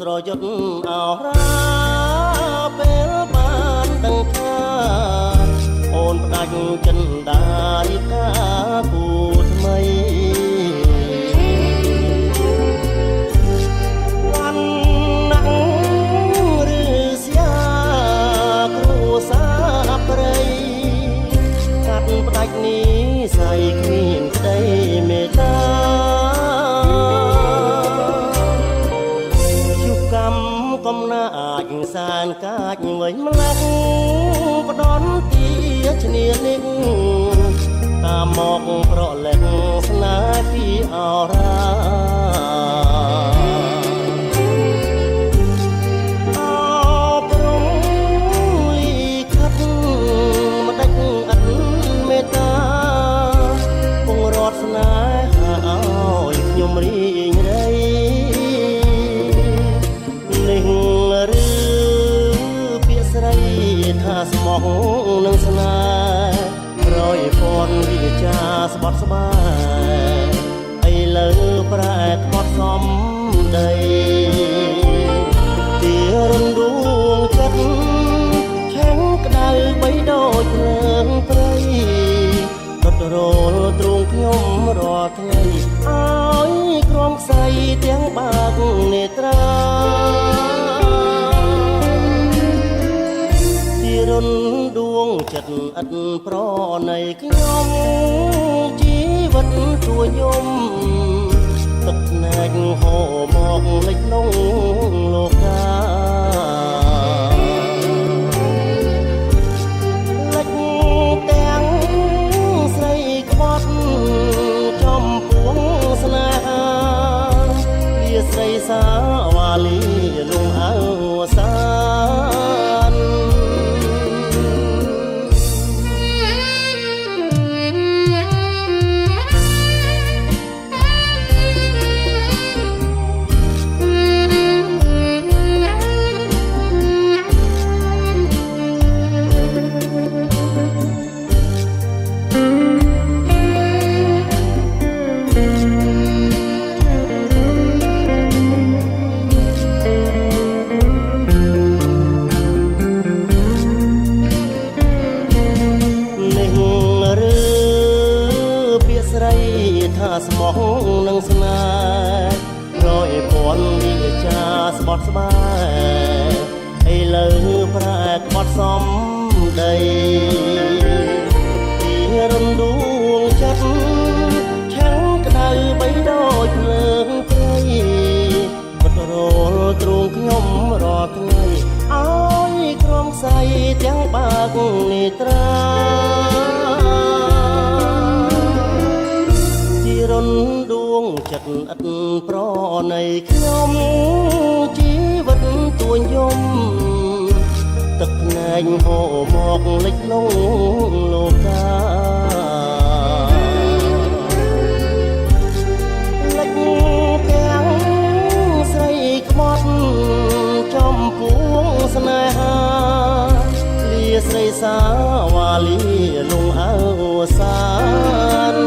រយុទ្ធអរាពេលបានដឹងថាអូនផ្ដាច់ចិនដាយកាគូថ្មីវ៉ាន់ណាំងឬស្យាគ្រួសារព្រៃកាត់ផ្ដាច់នេះស័យគ្មានក្តីមេត្តាកំណាចសានកាចវិញម្លេះផ្ដន់ទាឈ្នានេះតាមមកប្រលេះស្នេហ៍ពីអរាអព្រំលីខិតម្ដេចអត់មេត្តាពងរត់ស្នេហាឲ្យខ្ញុំរីងរៃថាស្មោះនឹងស្នេហ៍ប្រយពនវិចាស្បត់ស្បាយឥឡូវប្រែខ្មត់សំដីទីរំដួងចិត្តឆេងក្តៅបីដូចភ្លើងព្រៃដុតរលទ្រូងខ្ញុំរាល់ថ្ងៃឲ្យក្រំខ្សែទាំងបាក់នេត្រារុនដួងចិត្តឥតប្រណីខ្ញុំជីវិតទួយំទឹកណែកហូរមកលេចលងលោកាលេចទាំងស្រីក្បត់ចំពួងស្នេហាវាស្រីសាវ៉ាលីលងអើសាស្មោះនឹងស្នេហ៍រយពន់វិចាស្បត់ស្បាយឥឡូវប្រែក្បត់សំដីទីរំដួងចិត្តឆាំងក្តៅបីដូចភ្លើងព្រៃបត់រលទ្រូងខ្ញុំរាល់ថ្ងៃឲ្យក្រំខ្សែទាំងបាក់នេត្រារុនដួងចិត្តឥតប្រណីខ្ញុំជីវិតទួញយំទឹកណែកហូរមកលេចលងលោកាលេចទាំងស្រីក្បត់ចំពួងស្នេហាលាស្រីសាវ៉ាលីលងអើសាន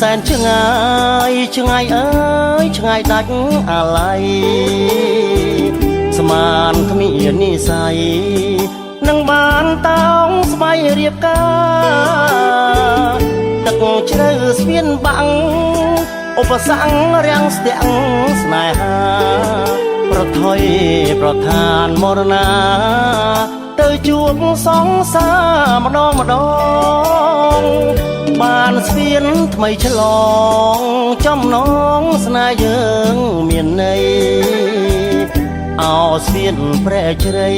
សែនឆ្ងាយឆ្ងាយអើយឆ្ងាយដាច់អាឡ័យស្មានគ្មាននិស័យនឹងបានតោងស្បៃរៀបការទឹកជ្រៅស្ពានបាំង ឧបសគ្គរាំងស្ទាក់ស្នេហាប្រថុយប្រឋានមរណាទៅជួបសង្សារម្ដងម្ដងបានស្ពានថ្មីឆ្លងចំណងស្នេហ៍យើងមានន័យអោស្ពានព្រែកជ្រៃ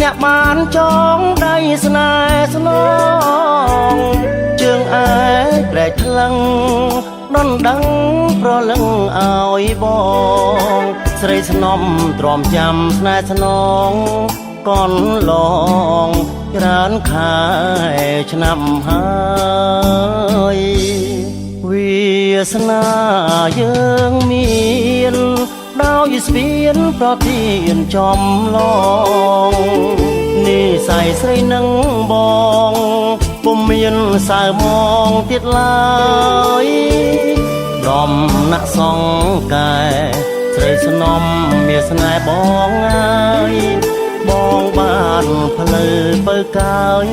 អ្នកបានចងដៃស្នេហ៍ស្នងជើងឯព្រែកថ្លឹងដណ្ដឹងប្រលឹងឲ្យបងស្រីស្នំទ្រាំចាំស្នេហ៍ស្នងកនឡងច្រើនខែឆ្នាំហើយវាសនាយើងមានដោយស្ពានប្រទានចំឡងនេះស័យស្រីនឹងបងពុំមានសៅមងទៀតឡើយដំណាក់សងកែស្រីស្នំមានស្នេហ៍បងហើយបងបានផ្លូវបើកាយ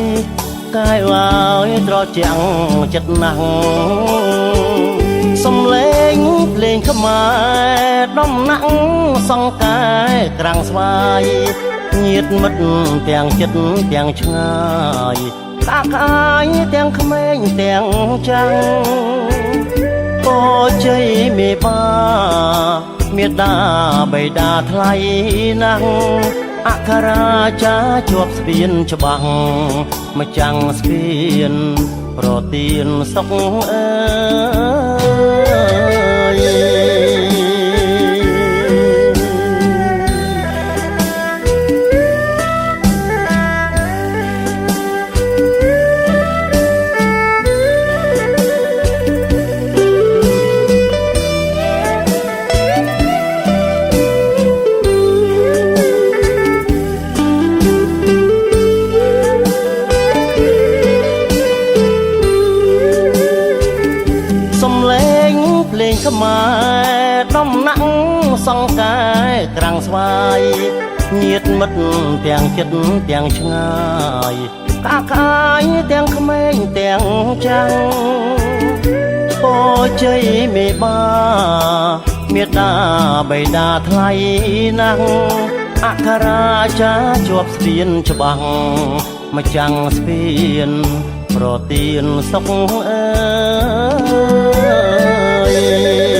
កាយវាយត្រជាក់ចិត្តណាស់សំឡេងភ្លេងខ្មែរដំណាក់សង្កែក្រាំងស្វាយញាតិមិត្តទាំងចិត្តទាំងឆ្ងាយតាកាយទាំងក្មេងទាំងចាំងពោជ័យមេបាមេដាបៃតាថ្លៃណាស់អក្ខរាចាជាប់ស្ពានច្បាស់មកចាំងស្ពានប្រទានសុខអើយខ្មែរដំណាក់សង្កែក្រាំងស្វាយញាតិមិត្តទាំងចិត្តទាំងឆ្ងាយកាកាយទាំងក្មេងទាំងចាំងពោជ័យមេបាមេដាបៃតាថ្លៃណាស់អក្ខរាចាជាប់ស្ពានច្បាស់មកចាំងស្ពានប្រទានសុខអើយ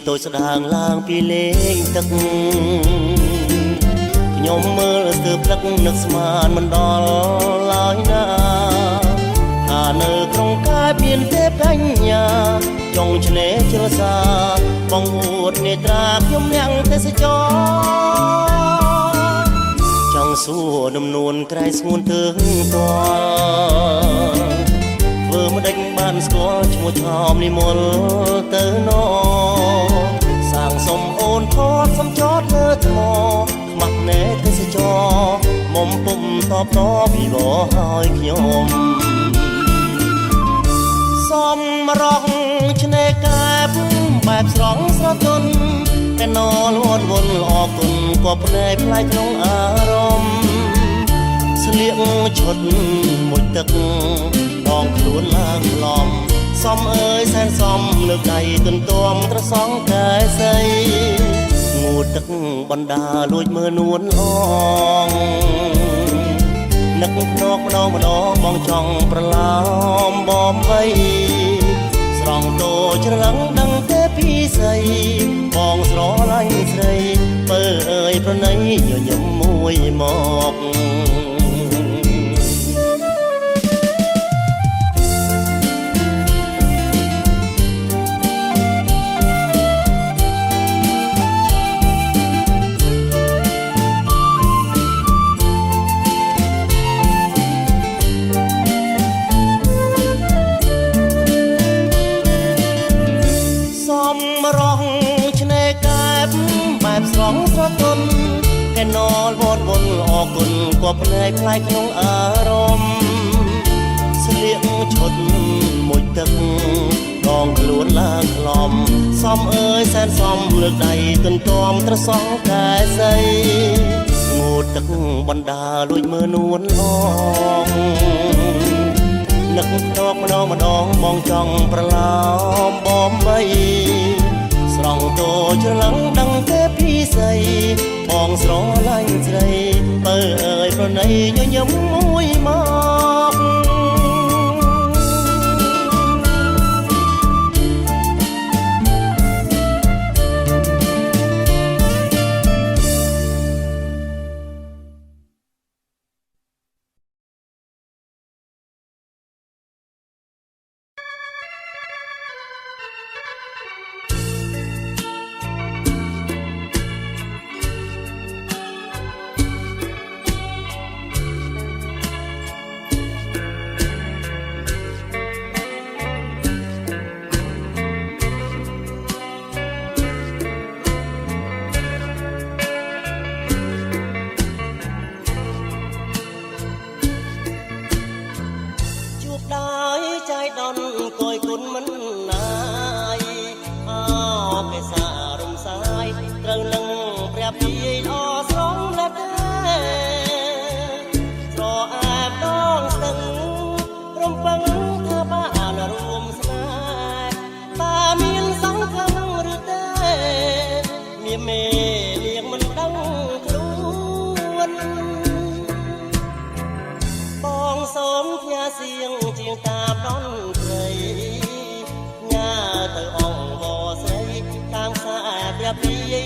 តូចស្ដាងឡើងពីលេងទឹកខ្ញុំមើលស្ទើរព្រឹកនឹកស្មានមិនដល់ឡើយណាថានៅក្នុងកាយមានទេពកញ្ញាចង់ឆ្នេរជ្រសាបងអួតនេត្រាខ្ញុំអ្នកទេសចរចង់សួរដំនួនក្រៃស្ងួនទើងតលធ្វើមិនដេញបានស្គាល់ឈ្មោះឆោមនិមលទៅណសាងសុំអូនថតសំចតលើថ្មខ្មាស់ណែទេសចរមុំពុំតបតពីបោឲ្យខ្ញុំសំរងឆ្នេរកែបបែបស្រងស្រទន់តែណលវត្តវល់អរគុណក៏ភ្នែកផ្លាយក្នុងអារម្មណ៍ស្លៀកឈុតមួយទឹកដងខ្លួនឡើងក្លំសំអើយសែនសំលើកដៃទន្ទឹមត្រសងកែសីងូតទឹកបណ្ដាលួចមើលនួនអងនឹកភ្នក់ម្ដងបងចង់ប្រឡោមបំបីស្រង់តូចច្រឡឹងដឹងទេពីស្អីបងស្រឡាញ់ស្រីបើអើយប្រណីញញឹមមួយមកស្រងស្រទន់កែណលវត្តវល់អរគុណក៏ភ្នែកផ្លាយក្នុងអារម្មណ៍ស្លៀកឈុតមួយទឹកដងខ្លួនឡើងក្លំសំអើយសែនសំលើកដៃទន្ទឹមត្រសងកែសីងូតទឹកបណ្ដាលួចមើលនួនអងនឹកភ្នក់ម្ដងបងចង់ប្រឡោមបំបីស្រង់តូចច្រឡឹងដឹងទេពីស្អីបងស្រឡាញ់ស្រីបើអើយប្រណីញញឹមមួយមក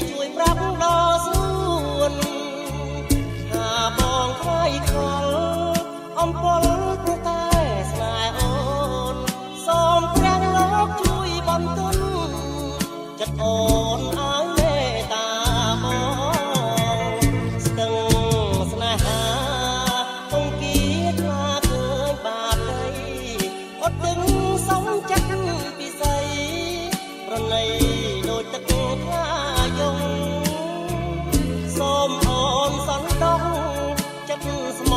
ជួយប្រាប់ដល់ស្រួនថាបងខ្វាយខ្វល់អំពលព្រោះតែស្នេហ៍អូនសូមព្រះលោកជួយបន្ទន់ចិត្តអូនឲ្យមេត្តាបងស្ទឹងស្នេហាអង្គាខ្លាឃើញបាបដីអត់ដឹងសំចិត្តពិសីប្រណីដូចទឹកសូមអូនសន្តោសចិត្តស្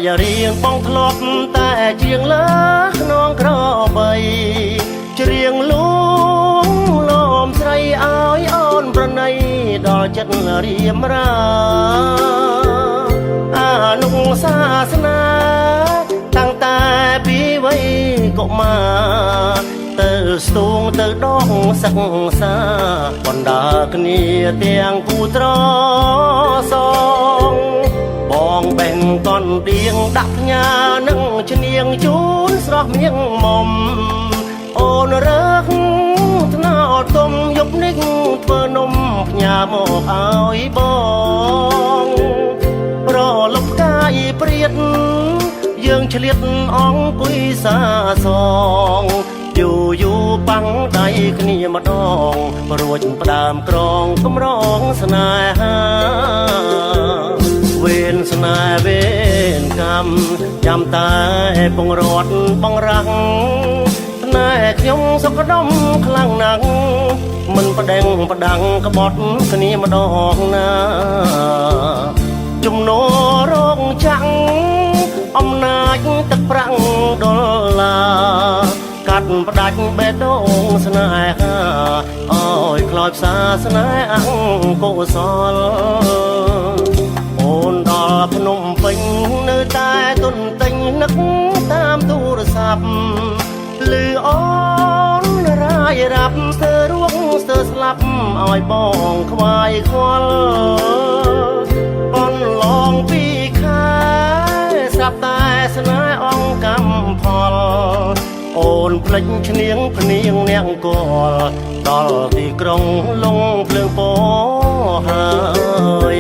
យរៀងបងធ្លាប់តែជាងលើខ្នងក្របីច្រៀងលួងលំស្រីឲ្យអូនប្រណីដល់ចិត្តរៀមរាអានុសាសនាតាំងតែពីវ័យកុមារទៅស្ទូងទៅដងសិក្សាបណ្ដាគ្នាទាំងគូត្រសងបងបេងកនដៀងដាក់ផ្ញើនឹងឈ្នៀងជូនស្រស់មៀងមុំអូនរើកថ្នោតទុំយប់នេះធ្វើនំផ្ញើមកឲ្យបងប្រលប់កាយព្រាតយើងឆ្លៀតអង្គុយសាសងយូយូបាំងដៃគ្នាម្ដងរួចផ្ដើមក្រងកម្រងស្នេហាវេនស្នេហ៍វេនកម្មចាំតែពងរត់បងរាំងណែខ្ញុំសុខដុមខ្លាំងណាស់មិនប្តេងប្តាំងក្បត់គ្នាម្ដងណាជំនោរោងចាំងអំណាចទឹកប្រាំងដុល្លារកាត់ផ្ដាច់បេះដូងស្នេហាអើយខ្លោចផ្សាស្នេហ៍អង្គកុសលអូនដល់ភ្នំពេញនៅតែទុនទិញនឹកតាមទូរស័ព្ទលឺអូនរាយរាប់ស្ទើររួងស្ទើរស្លាប់ឲ្យបងខ្វាយខ្វល់បនឡងពីខែស្រាប់តែស្នេហ៍អង្គកម្មផលអូនភ្លេចឈ្នៀងភ្នៀងអ្នកកលដល់ទីក្រុងលងភ្លើងពោហើយ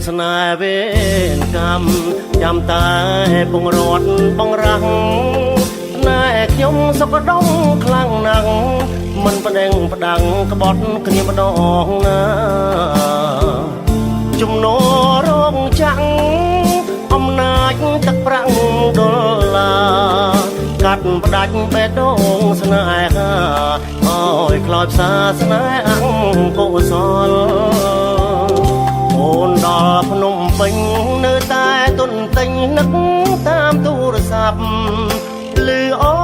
ស្នេហ៍វេនកម្មចាំតែពងរត់បងរាំងណែខ្ញុំសុខដុមខ្លាំងណាស់មិនប្តេងប្តាំងក្បត់គ្នាម្ដងណាជំនោរោងចាំងអំណាចទឹកប្រាំងដុល្លារកាត់ផ្ដាច់បេះដូងស្នេហាអើយខ្លោចផ្សាស្នេហ៍អង្គកុសលអូនដល់ភ្នំពេញនៅតែទុនទិញនឹកតាមទូរស័ព្ទលឺអូ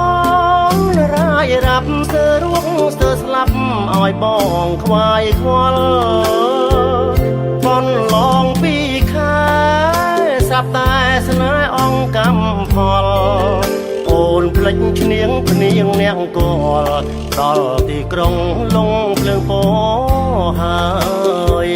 នរាយរាប់ស្ទើររួងស្ទើរស្លាប់ឲ្យបងខ្វាយខ្វល់បនឡងពីខែស្រាប់តែស្នេហ៍អង្គកម្មផលអូនភ្លេចឈ្នៀងភ្នៀងអ្នកកលដល់ទីក្រុងលងភ្លើងពោហើយ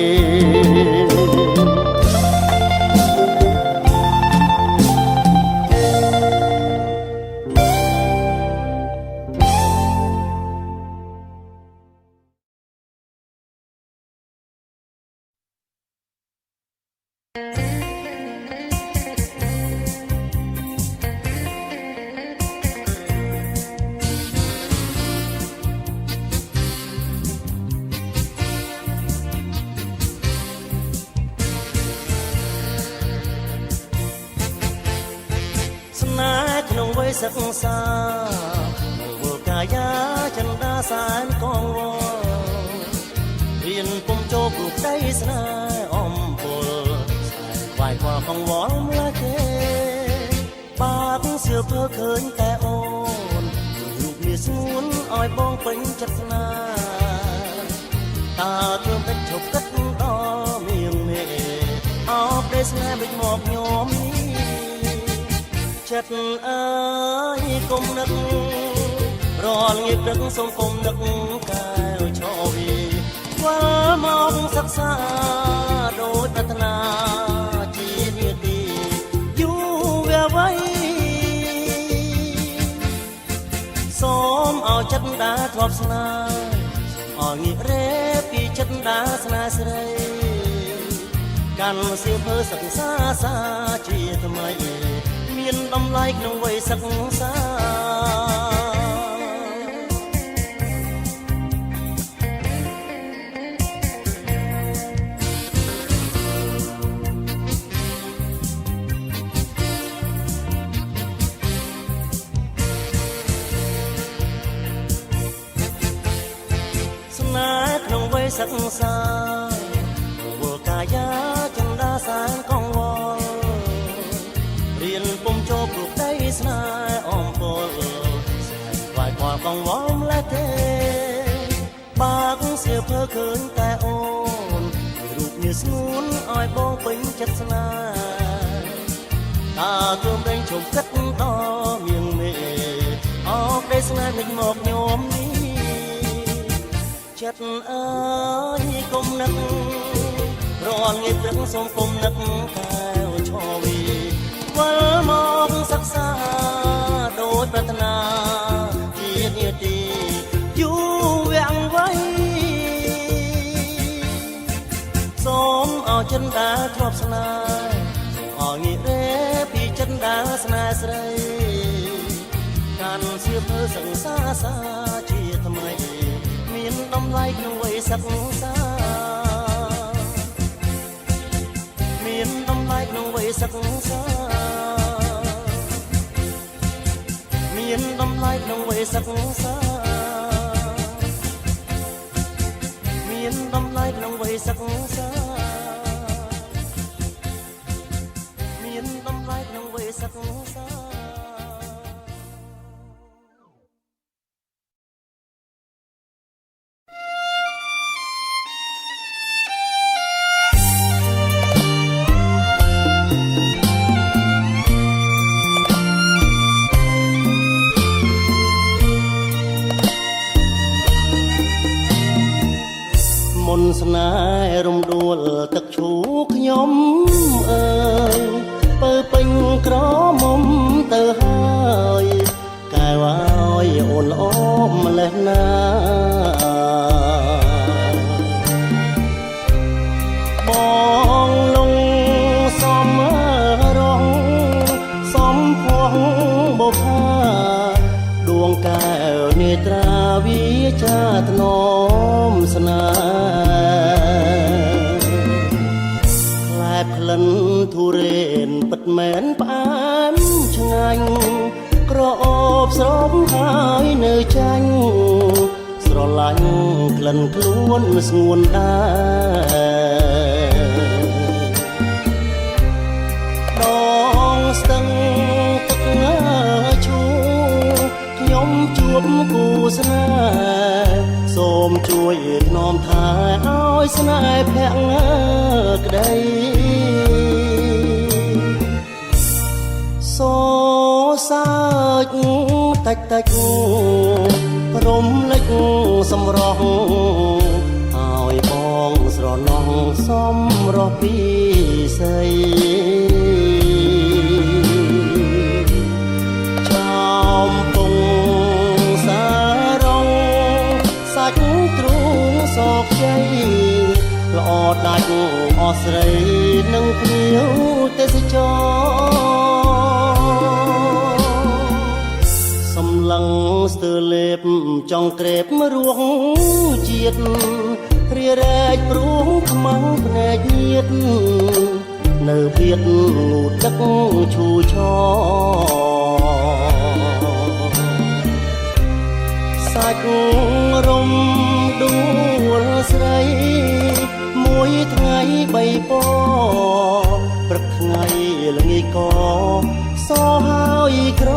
ក្នុងវ័យសិក្សាវល់កាយាចិន្តាសានកងវល់រៀនពុំចូលគ្រូក្ដីស្នេហ៍អំពលស្នេហ៍ខ្វាយខ្វល់កងវល់ម្ល៉េះទេបាក់សៀវភៅឃើញតែអូនរូបនេះស្ងួនឲ្យបងពេញចិត្តស្នេហ៍តើធ្វើមិនឈប់គិតដល់មៀងនេះអោបដែលស្នេហ៍មិនមកញោមនេះចិត្តអើយគុំនឹករាល់ងាយព្រឹកសូមគុំនឹកកែវឈោវីវល់មកសិក្សាដោយប្រាថ្នាជានាទីយូរវាវ័យសូមឲ្យចិត្តដាធ្លាប់ស្នេហ៍ឲ្យងាករេពីចិត្តដាស្នេហ៍ស្រីក កាន់សៀវភៅសិក្សាសាជាថ្មីមានតម្លៃក្នុងវ័យសិក្សាស្នេហ៍ក្នុងវ័យសិក្សាវល់កាយាចិន្តាសានកងវល់រៀនពុំចូលព្រោះដីស្នេហ៍អំពលស្នេហ៍វាយខ្វល់កងវល់ម្លេះទេបាក់សៀវភៅឃើញតែអូនរូបមាសស្ងួនឲ្យបងពេញចិត្តស្នេហ៍តាទួមដេញជុំគិតដល់មៀងមេអោបដីស្នេហ៍មិនមកញោមនេះចិត្តអើយកុំនឹករាល់ថ្ងៃព្រឹកសូមគុំនឹកកែវឈវីវិលមកសិក្សាដោយប្រាថ្នាជានាទីយូរវាំងវៃសូមឲ្យចិន្តាធ្លាប់ស្នេហ៍ឲ្យងាករេពីចិន្តាស្នេហ៍ស្រីកាន់សៀវភៅសិក្សាសាជាថ្មីមានតម្លៃក្នុងវ័យសិក្សាមានតម្លៃក្នុងវ័យសិក្សាមានតម្លៃក្នុងវ័យសិក្សាមានតម្លៃក្នុងវ័យសិក្សាមានតម្លៃក្នុងវ័យសិក្សាមុនស្នេហ៍រំដួលទឹកឈូខ្ញុំអើយពើពេញក្រមុំទៅហើយកែវឲ្យអូនល្អម្លេះណាបងលងសំរងសំភងបុផាដួងកែវនេត្រាវិចាថ្នមស្នេហ៍ក្លែបក្លិនទុរេនពិតមែនផ្អែមឆ្ងាញ់ក្រអូបស្រោបហើយនៅចាញ់ស្រឡាញ់ក្លិនខ្លួនស្ងួនដែរដងស្ទឹងទឹកឈូខ្ញុំជួបគូស្នេហ៍សូមជួយថ្នមថែឲ្យស្នេហ៍ភក្តីសូសើចតិចតិចរំលេចសម្រស់ឲ្យបងស្រណោះសំរស់ពីស័យចំពងសារងសាច់ទ្រូងសោកជ័យល្អដាច់អស់ស្រីនឹងភ្ញៀវទេសចរសម្លឹងស្ទើលេបចង់ក្រេបរស់ជាតិរារែកព្រួងខ្មាំងភ្នែកញាតនៅភៀតងូតទឹកឈូឆសាច់រំដួលស្រីមួយថ្ងៃបីពព្រឹកថ្ងៃល្ងាចក៏សោហើយក្រ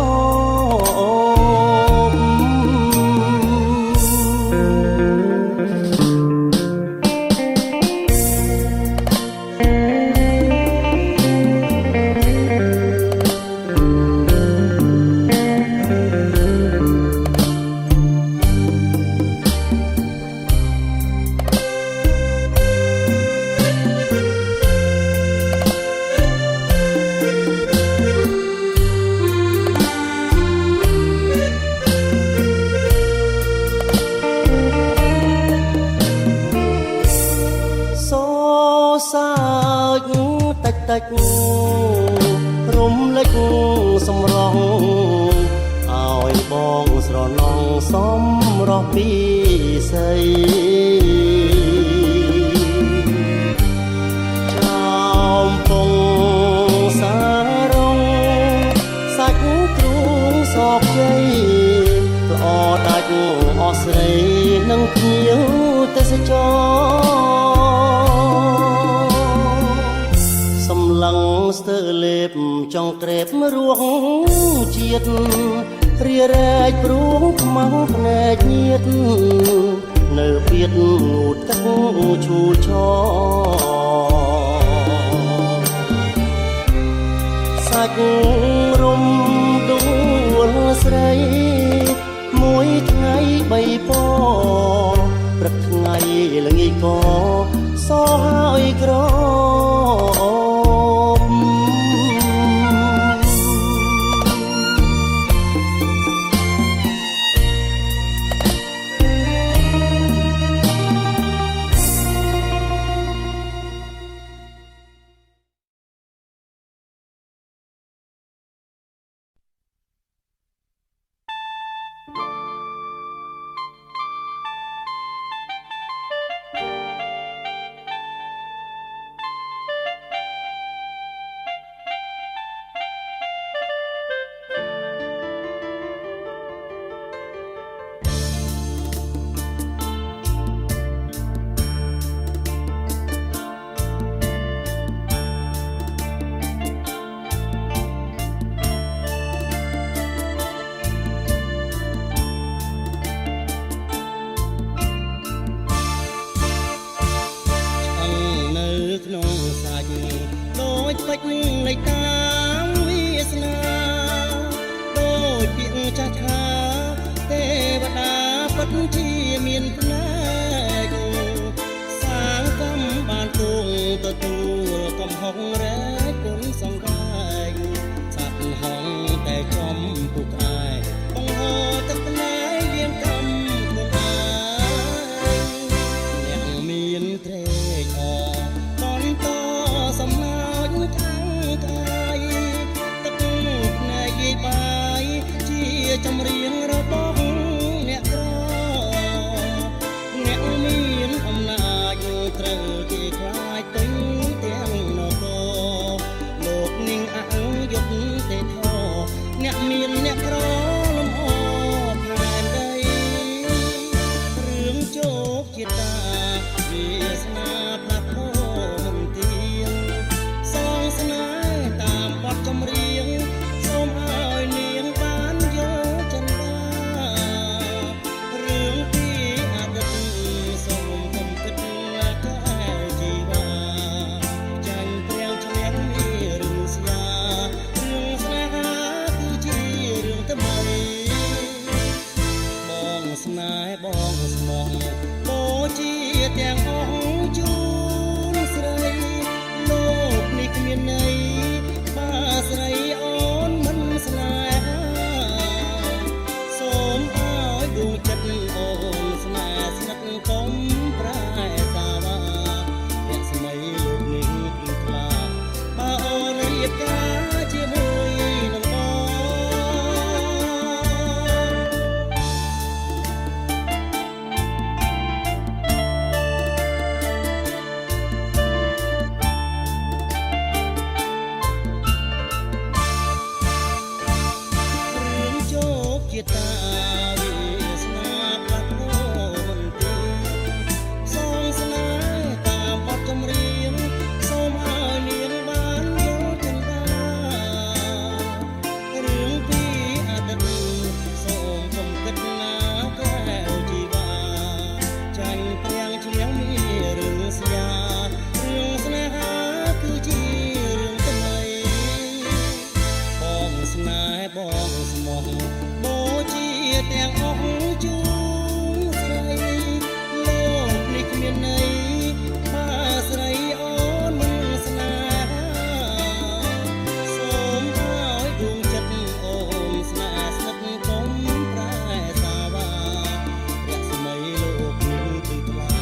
ដាច់រំលេចសម្រងឲ្យបងស្រណងសំរស់ពីស័យចំពងសារងសាច់ទ្រូងសោកជ័យល្អដាច់អស់ស្រីនឹងភ្ញៀវទេសចរសម្លឹងស្ទើរលេបចង់ក្រេបរស់ជាតិរារែកព្រួងខ្មាំងភ្នែកញៀតនៅពៀតងូតទឹកឈូឆសាច់រំដួលស្រីមួយថ្ងៃបីពព្រឹកថ្ងៃល្ងាចក៏សោហើយក្រនៃតាមវាសនាដូចពាក្យចាស់ថាទេវតាពិតជាមានផ្នែកសាងកម្មបានគង់ទទួលកំហុសរែកគុណសង្កាយសាត់ហងតែចំពុកឯងបង្ហោទឹកភ្នែកលៀងកម្មខ្លួនឯងអ្នកមានត្រេកអរបន្តសំណើចខាងកាយទឹកភ្នែកយាយបាយជាចម្រៀងរបស់អ្នកក្រអ្នកមានអំណាចត្រូវគេខ្លាចពេញទាំងនគរលោកនាងអង្យុទ្ធទេធអ្នកមានអ្នកក្រលំអផែនដីរឿងជោគជាតាវាសនាផ្លាស់ប្ដូរមិនទៀងសងស្នេហ៍តាមបទចម្រៀងសូមឲ្យនាងបានយកចិនដារឿងពីអតីតសូមកុំគិតកែជីវ៉ាចាញ់ព្រាំងឈ្នះមានរឿងស្យារឿងស្នេហាគឺជារឿងថ្មីបងស្នេហ៍បងស្មោះបូជាទាំងអស់ជូនស្រីលោកនេះគ្មានន័យបាស្រីអូនមិនស្នេហាសូមឲ្យដួងចិត្តអូនស្នេហ៍ស្និទ្ធកុំប្រែសាវាអ្នកស្មីលោកនេះគឺខ្លាបើអូនរៀបការជាមួយនឹងបងរឿងជោគជាតាវាសនាផ្លាស់ប្ដូរមិនទៀងសងស្នេហ៍តាមបទចម្រៀងសូមឲ្យនាងបានយកចិនដារឿងពីអតីតសូមកុំគិតណាកែវជីវ៉ាចាញ់ព្រាំងឈ្នះមានរឿងស្យារឿងស្នេហាគឺជារឿងថ្មីបងស្នេហ៍បងស្មោះបូជាទាំងអស់ជូនស្រីលោកនេះគ្មានន័យបាស្រីអូនមិនស្នេហាសូមឲ្យដួងចិត្តអូនស្នេហ៍ស្និទ្ធកុំប្រែសាវាអ្នកស្មីលោកនេះគឺខ្លា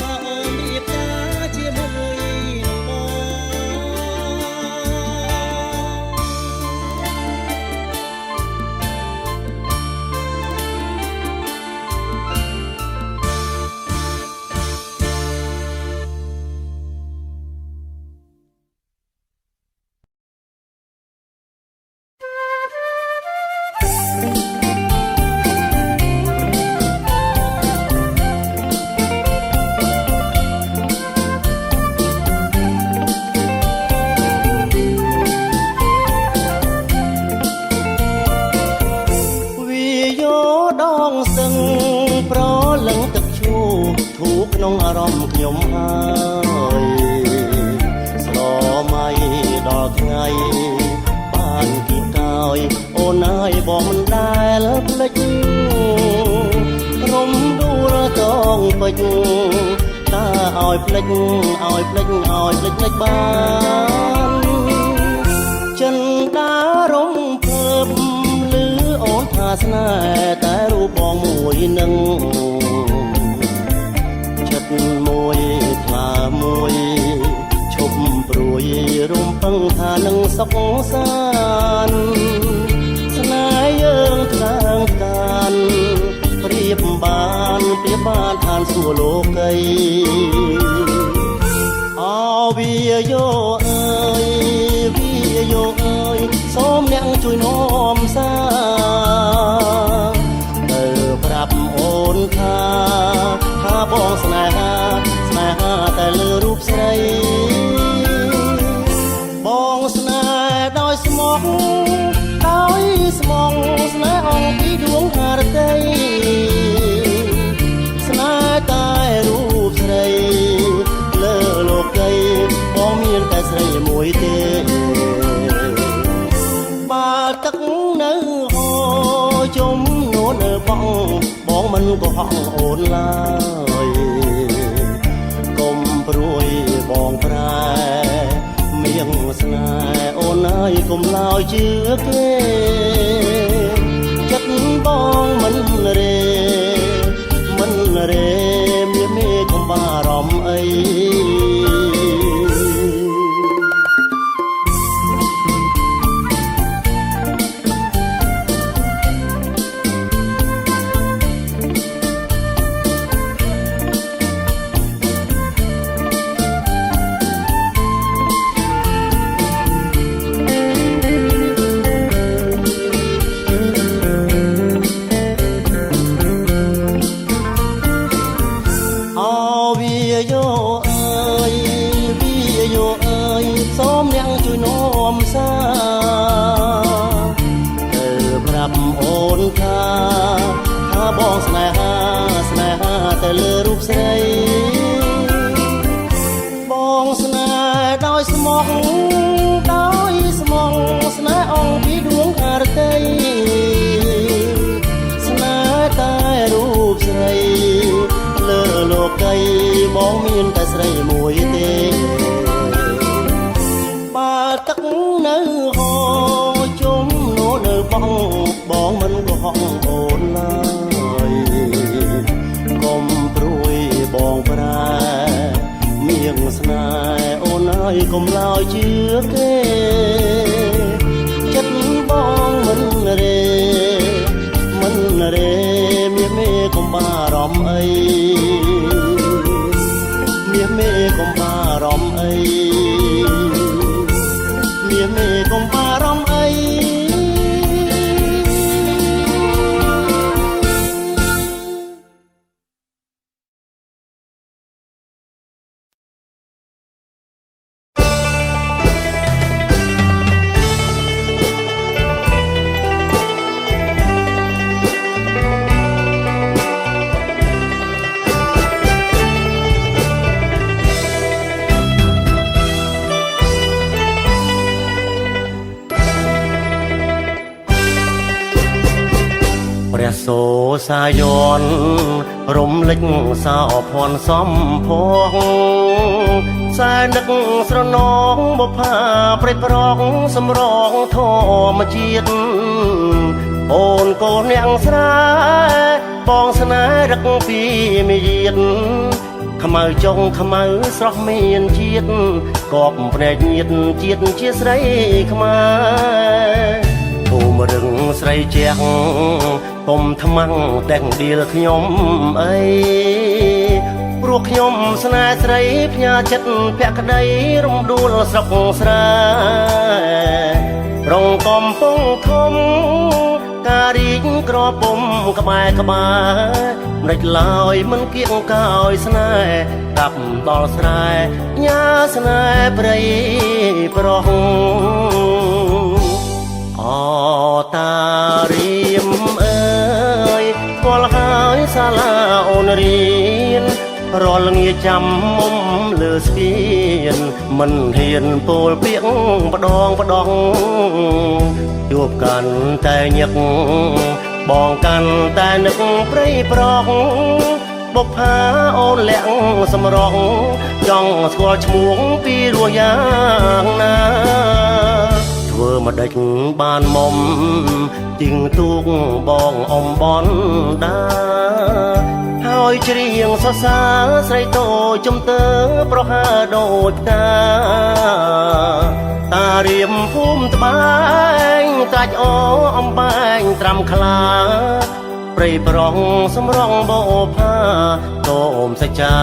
បើអូនរៀបការជាមួយនឹងបង ក្នុងអារម្មណ៍ខ្ញុំហើយស្រមៃដល់ថ្ងៃបានគីកោយអូនអើយបងមិនដែលភ្លេចរំដួលតងពេជ្រតើឲ្យភ្លេចឲ្យភ្លេចឲ្យភ្លេចភ្លេចបានចិនដារំភើបឮអូនថាស្នេហ៍តែរូបបងមួយនឹងចិត្តមួយថ្លាមួយឈប់ព្រួយរំពឹងថានឹងសុខសាន្តស្នេហ៍យើងថ្កើងកានប្រៀបបានឋានសួគ៌លោកីអោវាយោអើយវាយោអើយសូមអ្នកជួយនាំសារទៅប្រាប់អូនថាបងស្នេហាតែលើរូបស្រីបងស្នេហ៍ដោយស្មោះស្នេហ៍អង្គពីដួងហារតីស្នេហ៍តែរូបស្រីលើលោកីបងមានតែស្រីមួយទេបើទឹកនៅហូរជុំនួននៅបងមិនក៏ហក់អូនឡើយកុំព្រួយបងប្រែមៀងស្នេហ៍អូនហើយកុំឡើយជឿគេចិត្តបងមិនរេមានមេកុំបារម្ភអីសូមអ្នកជួយនាំសារទៅប្រាប់អូនថាបងស្នេហាតែលើរូបស្រីបងស្នេហ៍ដោយស្មោះស្នេហ៍អង្គពីដួងហារតីស្នេហ៍តែរូបស្រីលើលោកីបងមានតែស្រីមួយទេបើទឹកនៅហូរជុំនោះនៅបងមិនក៏ហក់អូនឡើយកុំព្រួយបងប្រែមៀងស្នេហ៍អូនហើយកុំឡើយជឿគេចិត្តបងមិនរេមានមេកុំបារម្ភអីមានមេកុំបារម្ភអីមានមេកុំបារម្ភអីព្រះសូសាយនរំលេចសោភ័ណ្ឌសំភងសែនឹកស្រណងបុប្ផាព្រៃប្រងសម្រងធម្មជាតិអូនកូនអ្នកស្រែបងស្នេហ៍រឹកពីមាយាទខ្មៅចុងខ្មៅស្រស់មានជាតិកបភ្នែកញាតជាតិជាស្រីខ្មែរភូមិរឹងស្រីជាងពុំថ្មាំងតែងដៀលខ្ញុំអីព្រោះខ្ញុំស្នេហ៍ស្រីផ្ញើចិត្តភក្តីរំដួលស្រុកស្រែរងកំពង់ធំការរីកក្រពុំក្បែរមិនដេចឡើយមិនគៀងកោយស្នេហ៍កាប់ដល់ស្រែញ៉ាស្នេហ៍ព្រៃប្រុសអតារៀមអើយស្គាល់ហើយសាលាអូនរៀន រាល់ងាចាំមុំលើស្ពានមិនហ៊ានពោលពាក្យម្ដងជួបកាន់តែញឹកបងកាន់តែនឹកព្រៃប្រងបុកផាអូនលាក់សម្រងចង់ស្គាល់ឈ្មោះពីរសយ៉ាងណាធ្វើមកដេចបានមុំជីងទូកបងអំបនដាហើយច្រៀងសរសើរស្រីតូចជំទើប្រហើដូចផ្កាតារៀមភូមិត្បែងតាច់អអំបែងត្រាំខ្លាព្រៃប្រងសម្រងបោផាតោមសច្ចា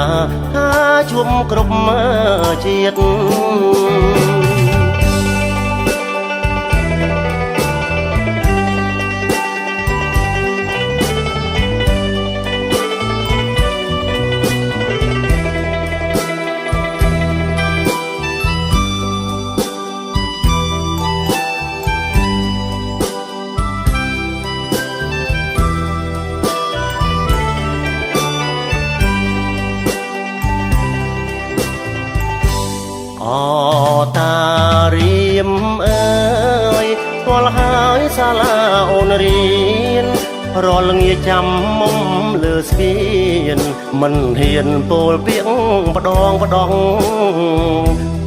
ថាជួបគ្រប់ជាតិតារៀមអើយស្គាល់ហើយសាលាអូនរៀនរាល់ងាចាំមុំលើស្ពានមិនហ៊ានពោលពាក្យម្ដង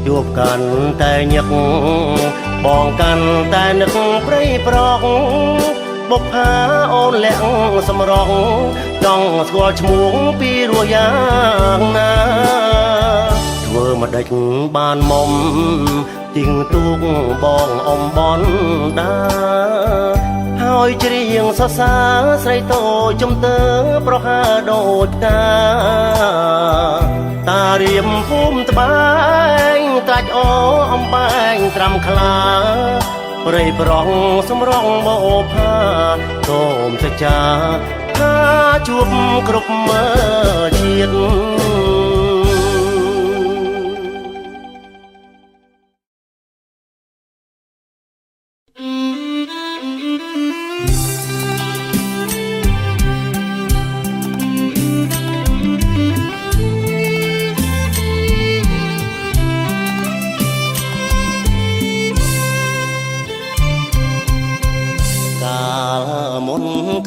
ជួបកាន់តែញឹកបងកាន់តែនឹកព្រៃប្រងបុកផាអូនលាក់សម្រងចង់ស្គាល់ឈ្មោះពីរសយ៉ាងណាធ្វើមកដេចបានមុំជីងទូកបងអំបនដាហើយច្រៀងសរសើរស្រីតូចជំទើប្រហើដូចផ្កាតារៀមភូមិត្បែងតាច់អអំបែងត្រាំខ្លាព្រៃប្រងសម្រងបោផាតោមសច្ចាថាជួបគ្រប់ជាតិ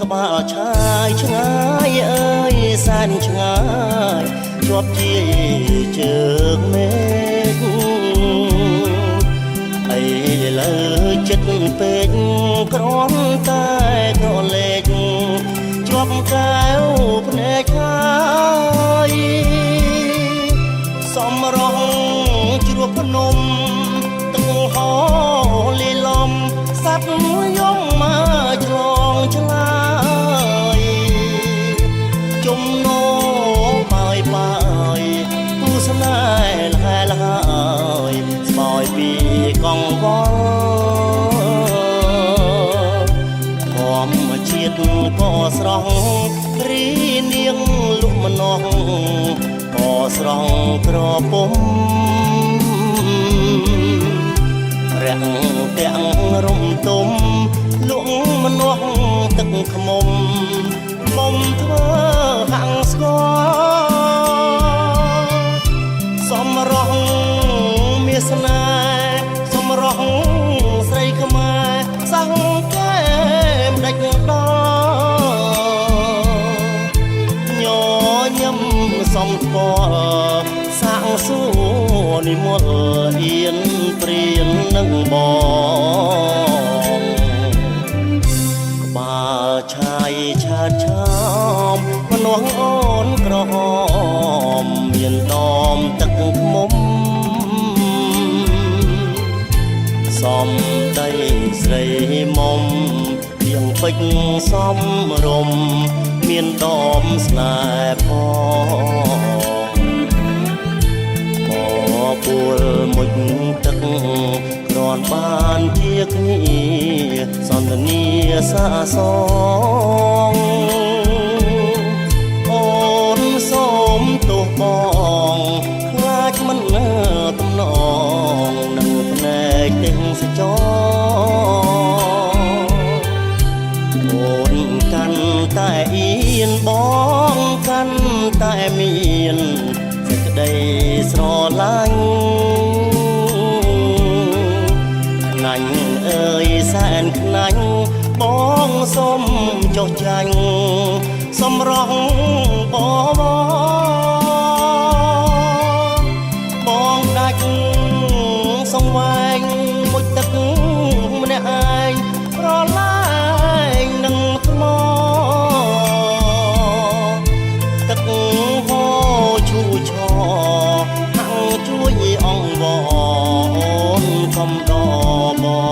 ក្បាលឆាយឆ្ងាយអើយសែនឆ្ងាយជាប់ជាជើងមេឃអីលើចិត្តពេកក្រំតែក្រលេចជាប់កែវភ្នែកហើយសំរងជ្រោះភ្នំទឹកហោលីលំសັດយំមកឆ្លងឆ្លាយជំនោបាយបាយគូស្នេហ៍លហែលហើយស្បយពីកង្វល់ធម្មជាតិក៏ស្រស់រីនាងលក់ម្នាស់ក៏ស្រស់ក្រពុំរាំងទាំងរំទុំលក់ម្នាស់ទឹកខ្មុំមុំធ្វើហាំងស្គាល់សំរងមានស្នេហ៍សំរងស្រីខ្មែរសាំងកែមដាច់ដល់ញញឹមសំស្គាល់សាំងសួរនិមលអៀនព្រៀននឹងបងក្បាលឆាយឆាតឆោមម្នាស់អូនក្រហមមានដមទឹកខ្មុំសំដីស្រីមុំទៀងពេជ្រសំរំមានដមស្នេហ៍ផងពួលមុជទឹកគ្រាន់បានជាគ្នាសន្ទនាសាសងអូនសូមទោសបងខ្លាចមិនទំនងនឹងភ្នែកទាំងសច អូនកាន់តែអៀនបងកាន់តែមានសេចក្តីស្រឡាញ់ខ្នាញ់អើយសែនខ្នាញ់បងសុំចុះចាញ់សម្រស់បងដាច់សង្វែងមួយទឹកម្នាក់ឯងប្រឡាយនឹងថ្មទឹកហូរឈូឆហាំងជួយអង្វរអូនកុំដបង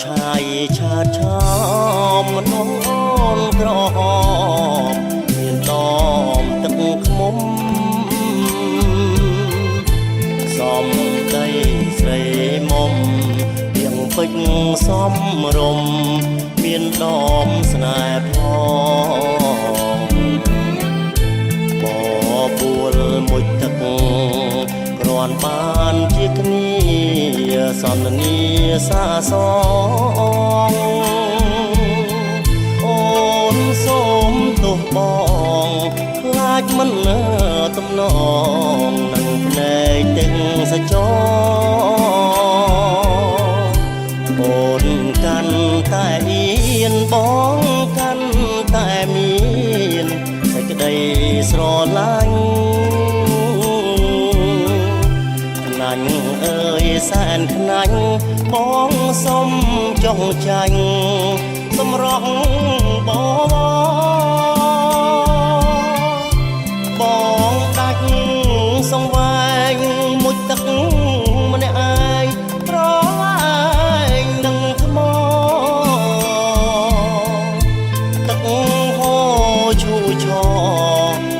ឆាយឆាតឆោមនងអូនក្រហមមានដមទឹកខ្មុំសំដីស្រីមុំទាំងពេញសំរំមានដមស្នេហ៍ផងបបួលមួយទឹកគ្រាន់បានជាគ្នាសន្នាសាសងអូនសូមទោសបងខ្លាចមិនទំនងនឹងភ្នែកទាំងសចអូនកាន់តែអៀនបងកាន់តែមានសេចក្តីស្រឡាញ់ខ្នាញ់អើយសែនខ្នាញ់បងសុំចុះចាញ់សម្រស់បងដាច់សង្វែងមួយទឹកម្នាក់ឯងប្រឡាយនឹងថ្មទឹកហូរឈូឆ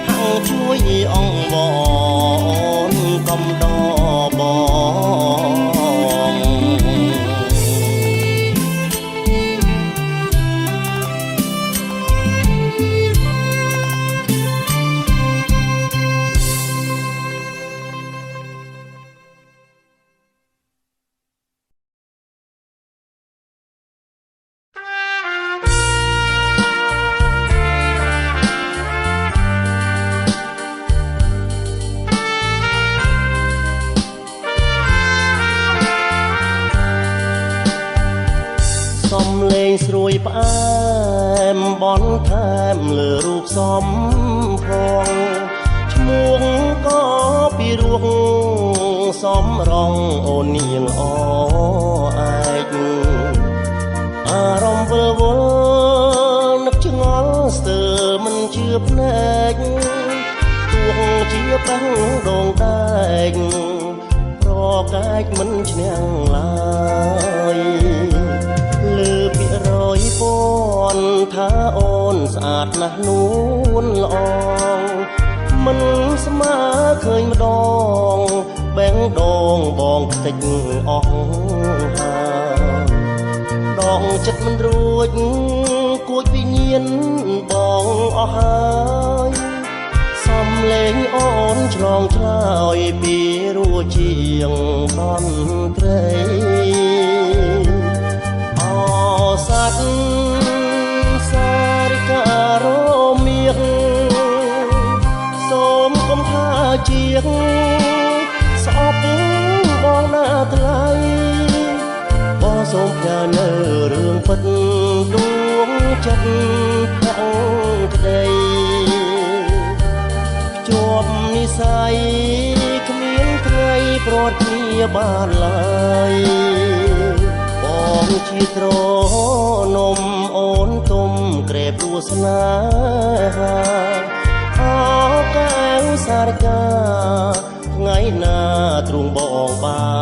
ហាំងជួយអង្វរអូនកុំដបងសំលេងស្រួយផ្អែមបន់ថែមលើរូបសំផងឈ្មោះក៏ពីរោះសំរងអូននាងអឯកអារម្មណ៍វិលវល់នឹកឆ្ងល់ស្ទើរមិនជឿភ្នែកទោះជាបាំងដងដែកប្រកែកមិនឈ្នះឡើយលើពាក្យរយពាន់ថាអូនស្អាតណាស់នួនល្អមិនស្មើឃើញម្ដងបែងដងបងខ្ទេចអស់ហាដងចិត្តមិនរួចគួចវិញ្ញាណបងអស់ហើយសំលេងអូនឆ្លងឆ្លើយពីរួជាងតន្ត្រីសัตសារិការមៀងសូមកុំថាជាងស្អប់បងណាថ្លៃបងសូមផ្ញើនៅរឿងពិតដួងចិត្តខាងក្តីជាប់និស័យគ្មានថ្ងៃប្រត់គ្នាបានឡើយ ជាត្រនំអូនទុំក្រែបរួស្នេហាអោកែវសារកាថ្ងៃណាទ្រង់បងបា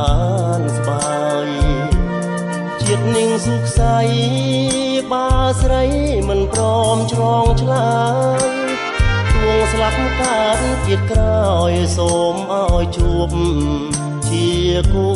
នស្បាយជាតិនាងសុខស័យបាស្រីមិនព្រមឆ្លងឆ្លើយទ្រង់ស្លាប់កាលជាតិក្រោយសូមឲ្យជួបជាគូ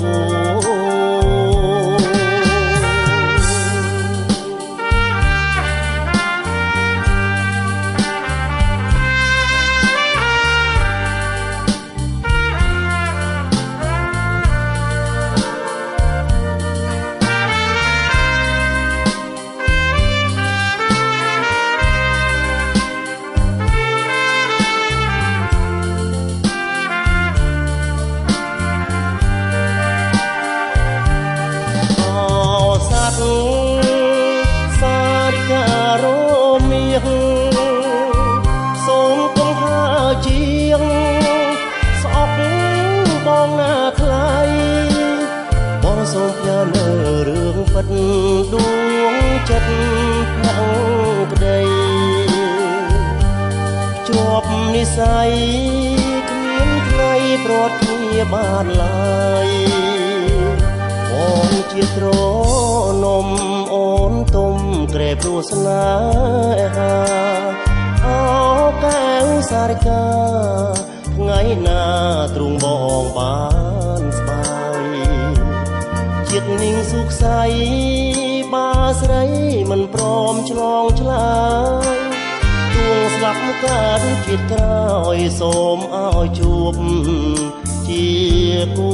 សូមគង់ហើជាងស្អប់បងណាថ្លៃបងសូមផ្ញើនៅរឿងពិតដួងចិត្តផ្លាំងប្តីជាប់និស័យគ្មានថ្ងៃប្រត់គ្នាបានឡើយបងជាត្រនំអូនទុំក្រែបរួស្នេហាអោកែវសារកាថ្ងៃណាទ្រង់បងបានស្បាយជាតិនាងសុខស័យបាស្រីមិនព្រមឆ្លងឆ្លើយទ្រង់ស្លាប់កាលជាតិក្រោយសូមឲ្យជួបជាគូ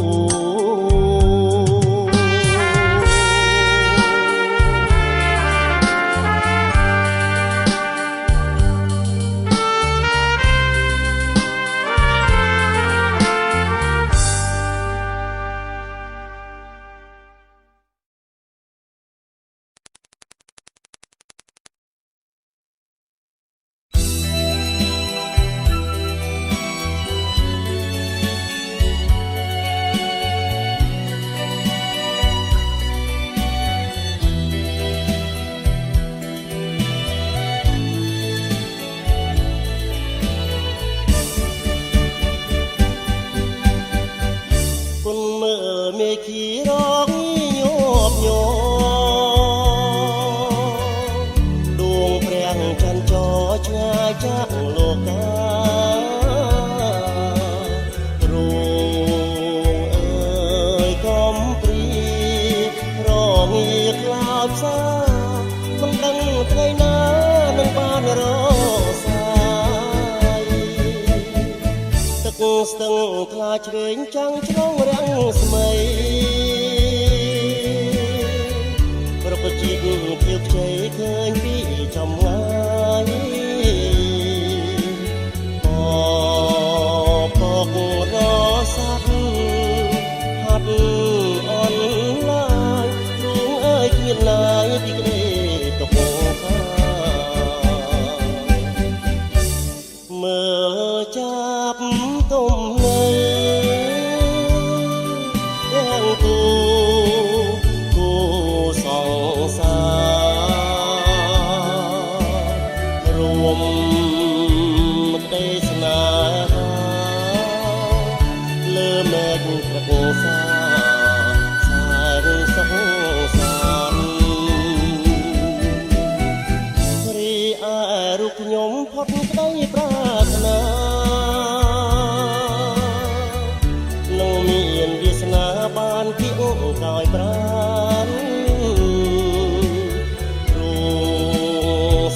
មេឃីរងញប់ញ័រដួងព្រះច័ន្ទចរឆ្ងាយចាក់លោកការួងអើយកំព្រីរងាក្លោបសាមិនដឹងថ្ងៃណានឹងបានរសាយទឹកស្ទឹងថ្លាឆ្វេងចាំងឆ្លងរាំងស្មីប្រកជីកភៀវខ្ចីឃើញពីចំងាយពករសាត់ហាត់អនឡាញទ្រង់អើយគ្មានឡើយពីក្ដីទុកខាមើលចាប់ទុំនៅទាំងគូសង្សាររួមក្ដីស្នេហាលើមេឃប្រកសាសារសងសានរីឯរូបខ្ញុំផុតក្ដីប្រាថ្នានឹងមានវាសនាបានគៀងកោយប្រានរួ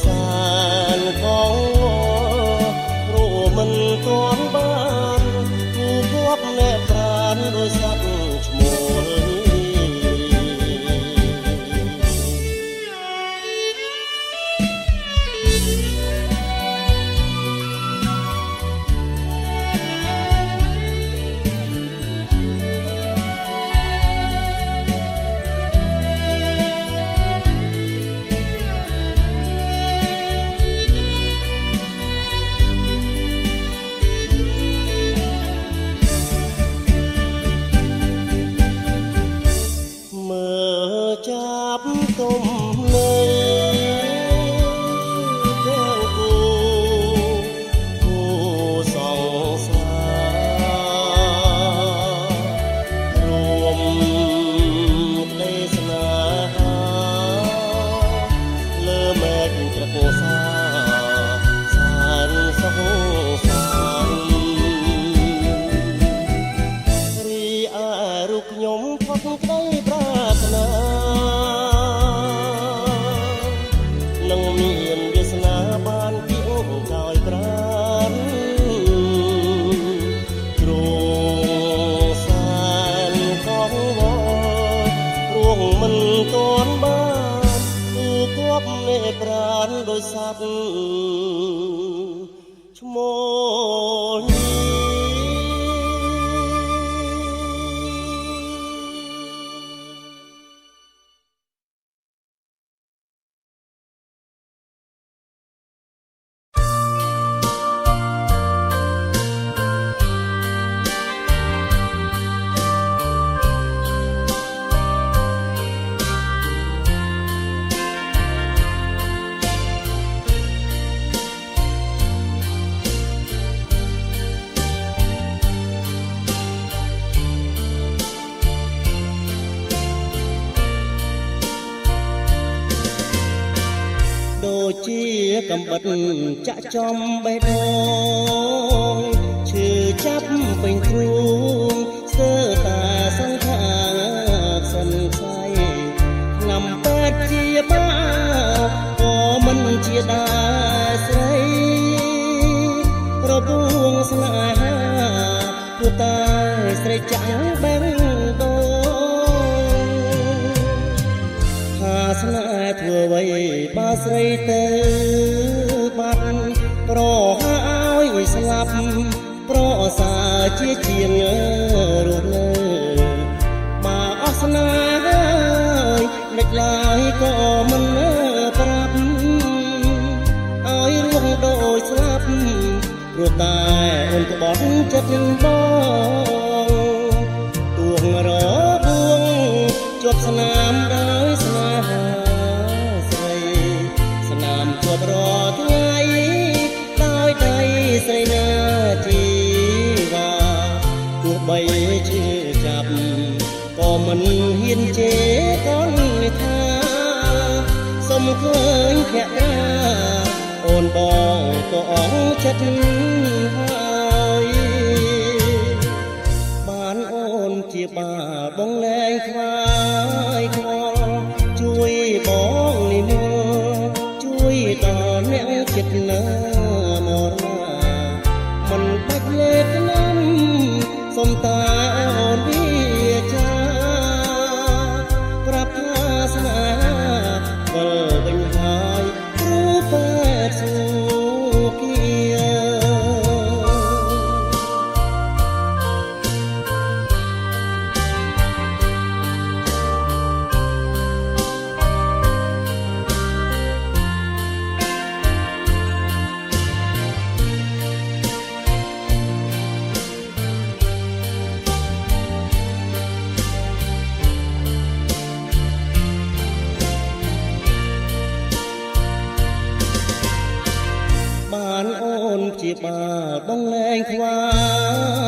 សានของរួមិនទាន់បានគូគប់แนบប្រានដោយសត្វឈ្មោះមើលចា ដាប់ទុំនៃទាំងគូសង្សាររួមក្ដីស្នេហាលើមេឃត្រកូលសាសានសុខសានរីឯរូបខ្ញុំផុតក្ដីប្រាថ្នានឹងមានវាសនាបានពីអង្គចោយប្រានទ្រង់សែនកងវល់រួងមិនទាន់បានគឺគប់មេប្រានដោយសត្វឈ្មោះដូចជាកំបិតចាក់ចំបេះដូងឈឺចាប់ពេញទ្រូងស្ទើរតាសង្ខារសន្ស័យឆ្នាំពេទ្យជាបាក៏មិនជាដែរស្រីរបួងស្នេហាព្រោះតែស្រីចាក់បេះដូងថាស្នេហ៍ធ្វើអ្វីបើស្រីទៅបាត់ប្រហាឲ្យស្លាប់ប្រសាជាជាងរស់នៅបើអស់ស្នេហ៍ហើយមិនឡើយក៏មិនប្រាប់ឲ្យរស់ដូចស្លាប់ព្រោះតែអូនក្បត់ចិត្តបងទួងរបួងជាប់ស្នាមដោយស្នេហាជាប់រាល់ថ្ងៃដោយដៃស្រីណាជីវ៉ាទោះបីឈឺចាប់ក៏មិនហ៊ានជេរកូនថាសុំឃើញភក្ត្រាអូនបងក៏អស់ចិត្តហើយបានអូនជាបាបងលែងខ្វាយខ្វល់ជួយបងនេះជួយដល់អ្នកចិត្តណាមរណាមិនបាច់លេបណាំសុំតាអូនវាចាប្រាប់ថាស្នេហាវិលវិញហើយគ្រូពេទ្យសុគាបានអូនជាបាបងលែងខ្វា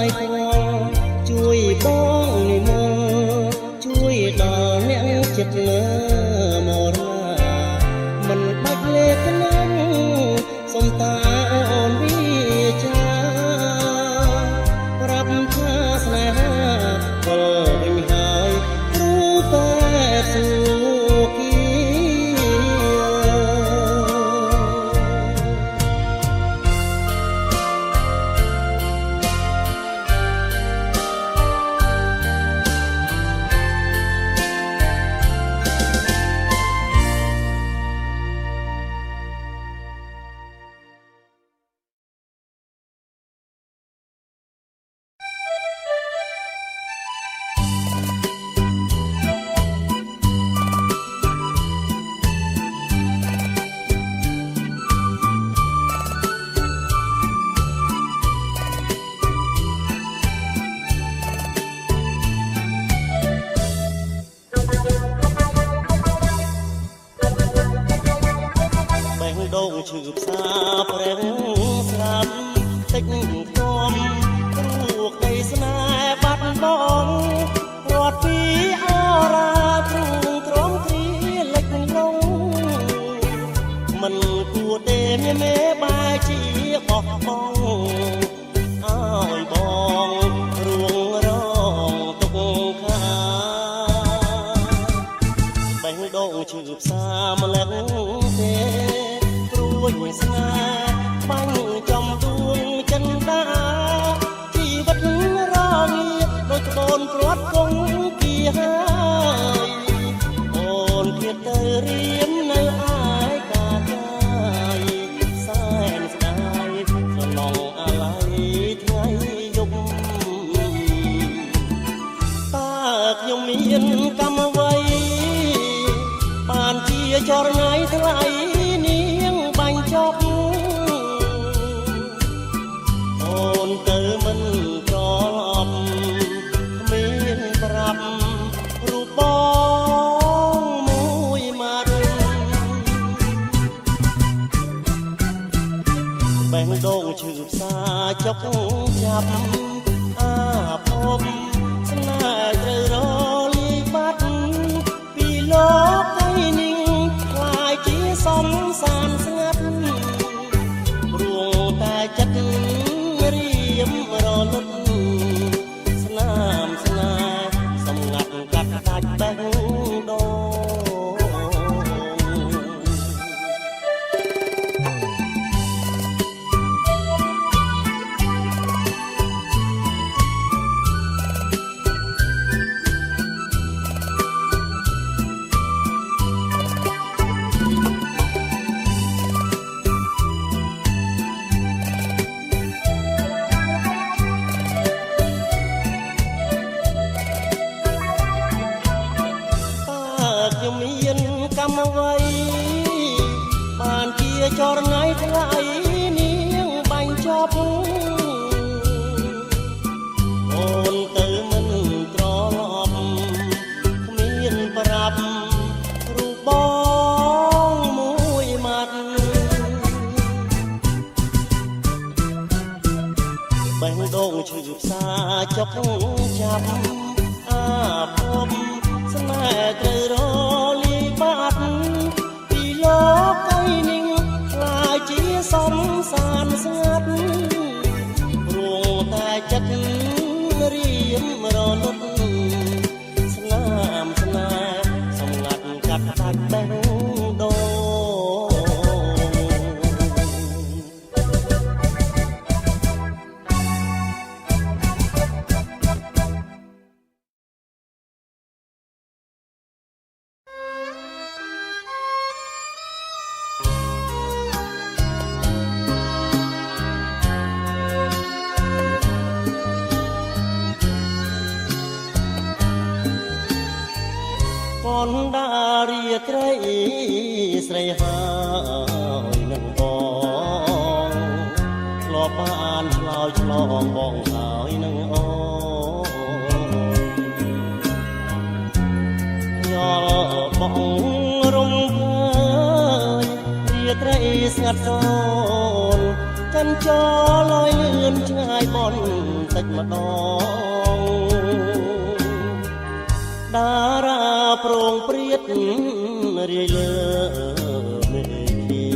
យខ្វល់ជួយបងនិមន្តជួយដល់អ្នកចិត្តលើមរណាមិនបាច់លេខណាំសុំតាអូនវាចាប្រាប់ថាស្នេហាវិលវិញហើយគ្រូពេទ្យសុគា ឈឺផ្សាប្រេងស្រាប់តិចខ្ទាំរូបដីស្នេហ៍បាត់បង់រត់ពីអរាទ្រូងទ្រាំគ្រាលិចលងមិនគួរទេមានមេបែជាបោះបង់ឲ្យបងរួងរងទុកខាបេះដូងឈឺផ្សាម្លឹងទេព្រួយស្នេហ៍បាញ់ចំដួងចិនតាជីវិតរងាដូចក្បូនព្រាត់គង់គៀហើយអូនគៀតទៅរៀននៅឯកាកាយសែនស្ដាយស្រណងអាឡ័យថ្ងៃយប់តើខ្ញុំមានកម្មអ្វីបានជាចរណៃថ្លៃនាងបាញ់ចប់អូនទៅមិនត្រឡប់គ្មានប្រាប់រូបបងមួយម៉ាត់បេះដូងឈឺផ្សាចុកចាប់អាភពស្នេហ៍ត្រូវរលាយបាត់ពីលោកឯនេះខ្លាយជាសំសានស្ងាត់រួងតែចិត្តរៀមរលត់ស្នាមស្នេហ៍សម្ងាត់កាត់ដាច់បេះដូងខ្ញុំមានកម្មអ្វីបានជាចរណៃថ្លៃនាងបាញ់ចប់អូនទៅមិនត្រឡប់គ្មានប្រាប់រូបបងមួយម៉ាត់បេះដូងឈឺផ្សាចុកចាប់អាភពស្នេហ៍ត្រូវរលាយបាត់ពីលោកឯនេះខ្លាយជាសំសានស្ងាត់រួងតែចិត្តរៀមរលត់ស្នាមស្នេហ៍សម្ងាត់កាត់ដាច់បេះដូងកនដារាត្រីស្រីហើយនឹងបងធ្លាប់បានឆ្លើយឆ្លងបងហើយនឹងអូនយល់បងរំភើយរាត្រីស្ងាត់សូនចិនចោលយលឿនឆ្ងាយបនតិចម្ដងតារាប្រងព្រាតរាយលើមេឃា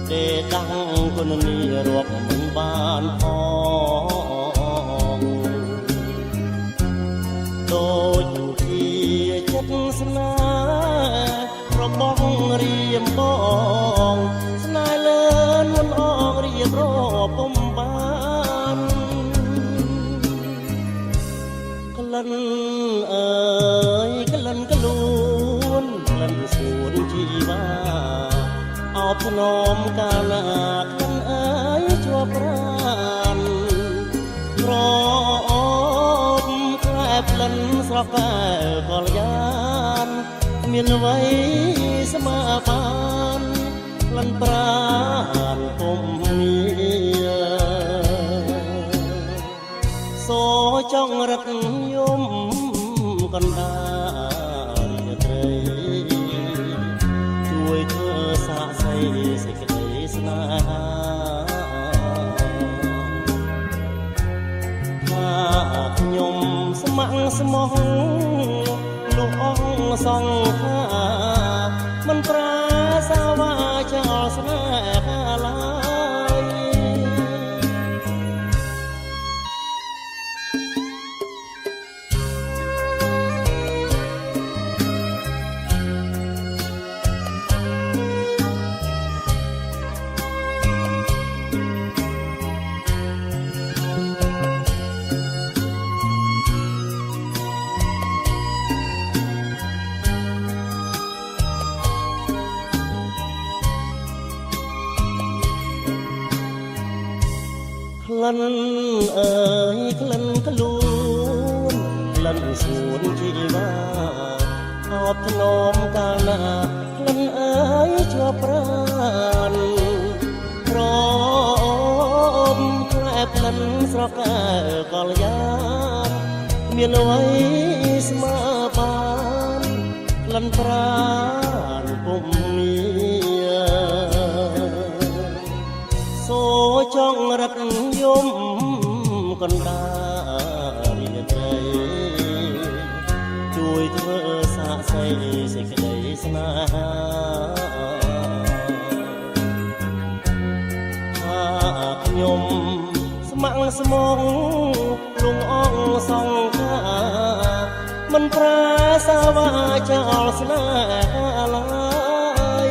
ទេដាំងគុណនីរាប់មិនបានផងដូចជាចិត្តស្នេហ៍របស់រៀមបងស្នេហ៍លឿនមិនអងរៀបរាប់ពុំបានក្លិនអើយក្លិនក្លួនក្លិនសួនជីវ៉ាអោបធ្នមកាលណាក្លិនអើយជាប់ប្រានក្រអូបក្លែក្លិនស្រស់កែកលយានមានអ្វីស្មើបានក្លិនប្រានពុំមានសូចង់រត់យំកណ្ដាលរាត្រីជួយធ្វើសាកសី ខាมันปราสาวาจะออกสนาลายคลันเอ่ยคลันทะลุนคลันสูนชีวาหอบถนอมกาลาคลันเอ่ยชั่วปราณพร้อมแคลบคลันสระแก่กอลยานเมียนไว้สมาบานคลันปราณปุ่มเมียโซจ้องรักยมกันดาเรียใจช่วยเธอสะใสใส่กระไดสนาหากยมสมังสมองลุงอ่องสองข้ามันปราสาวาจะออกสนาลาย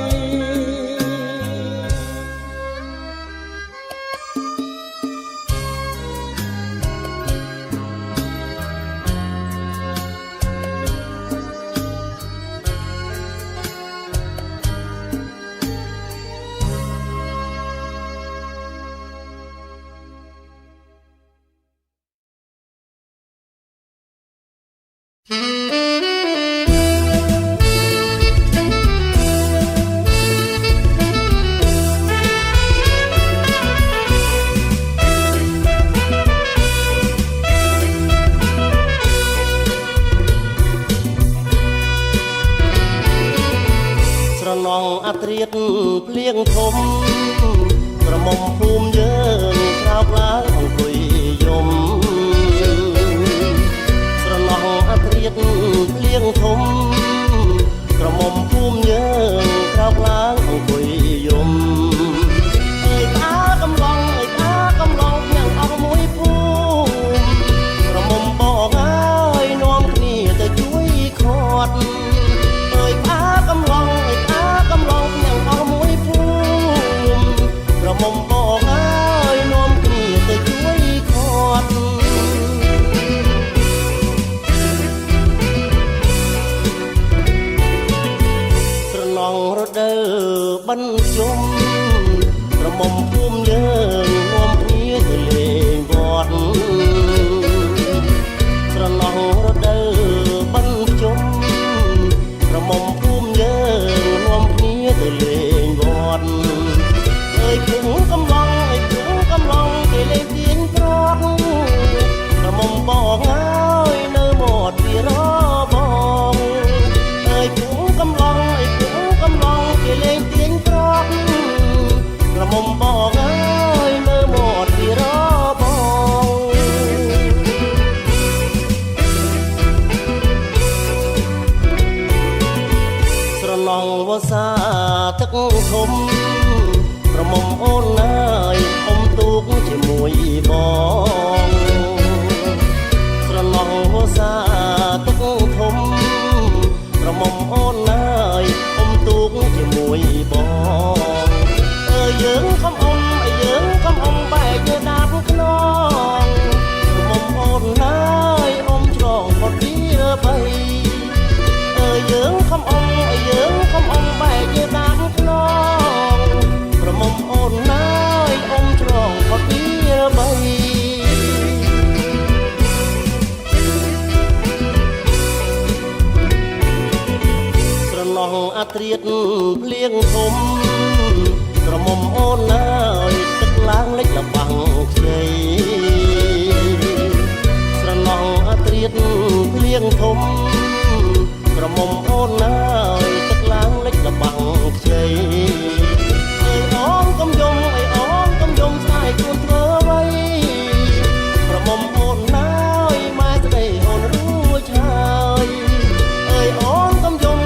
นองอัตรียดเพลียงทมกระหม่อมภูมิเยินคราวล้างของคุยยมกระนองอัตรียดเพลียงทมกระหม่อมภูมิเยินคราวล้างของคุยยมเอ่ยตากำลองเอ่ยตากำลองเพียงเอามวยภูมิกระหม่อมบอกง่ายน้อมนี่จะช่วยคอดเอ่ยตากำลองกำลังเพียงเอามวยภูมิกระหม่อมบอกง่ายน้อมกนี่จะช่วยคอดสระนองรถเดอบรรจมกระหม่อมภูมิเยินน้อมเพียทะเลบอดสระนองรถเดอบรรจมกระหม่อมภูมิเยินน้อมเพียทะเลบอดเอ่ยถึงกำลังเอ่ยถึงกำลังที่เล่นเพียงพรอกกระหม่อมบอกง่ายเนื้อหมดที่รอบองเอ่ยถึงกำลังเอ่ยถึงกำลังที่เล่นเพียงพรอกกระหม่อมบอกง่ายเนื้อหมดที่รอบองสระนองวสาทึกทมกระหม่อมโอนนายอมตุกจะมวยบองสระนองวสาทึกทมกระหม่อมโอนนายอมตุกจะมวยบองเยิงคำอมเยิงคำอมใบเจอดาบขนองกระหม่อมโอนนายอมช่องพอดีไปเยิงคำอมเยิงคำอมใบเจอดาบขนองกระหม่อมโอนนายอมช่องพอดีไปสระนองอัตรียดเพลียงทมกระหม่อมโอนนายตึกล้างเล็กละบังเฉยสระนองอัตรียดเพลียงทมกระหม่อมโอนนายตึกล้างเล็กละบังเฉยเอ่ยอ้อมกำยมเอ่ยอ้อมกำยมสายกุนเธอไว้กระหม่อมโอนนายมาจะได้โอนรู้ชายเอ่ยอ้อมกำยม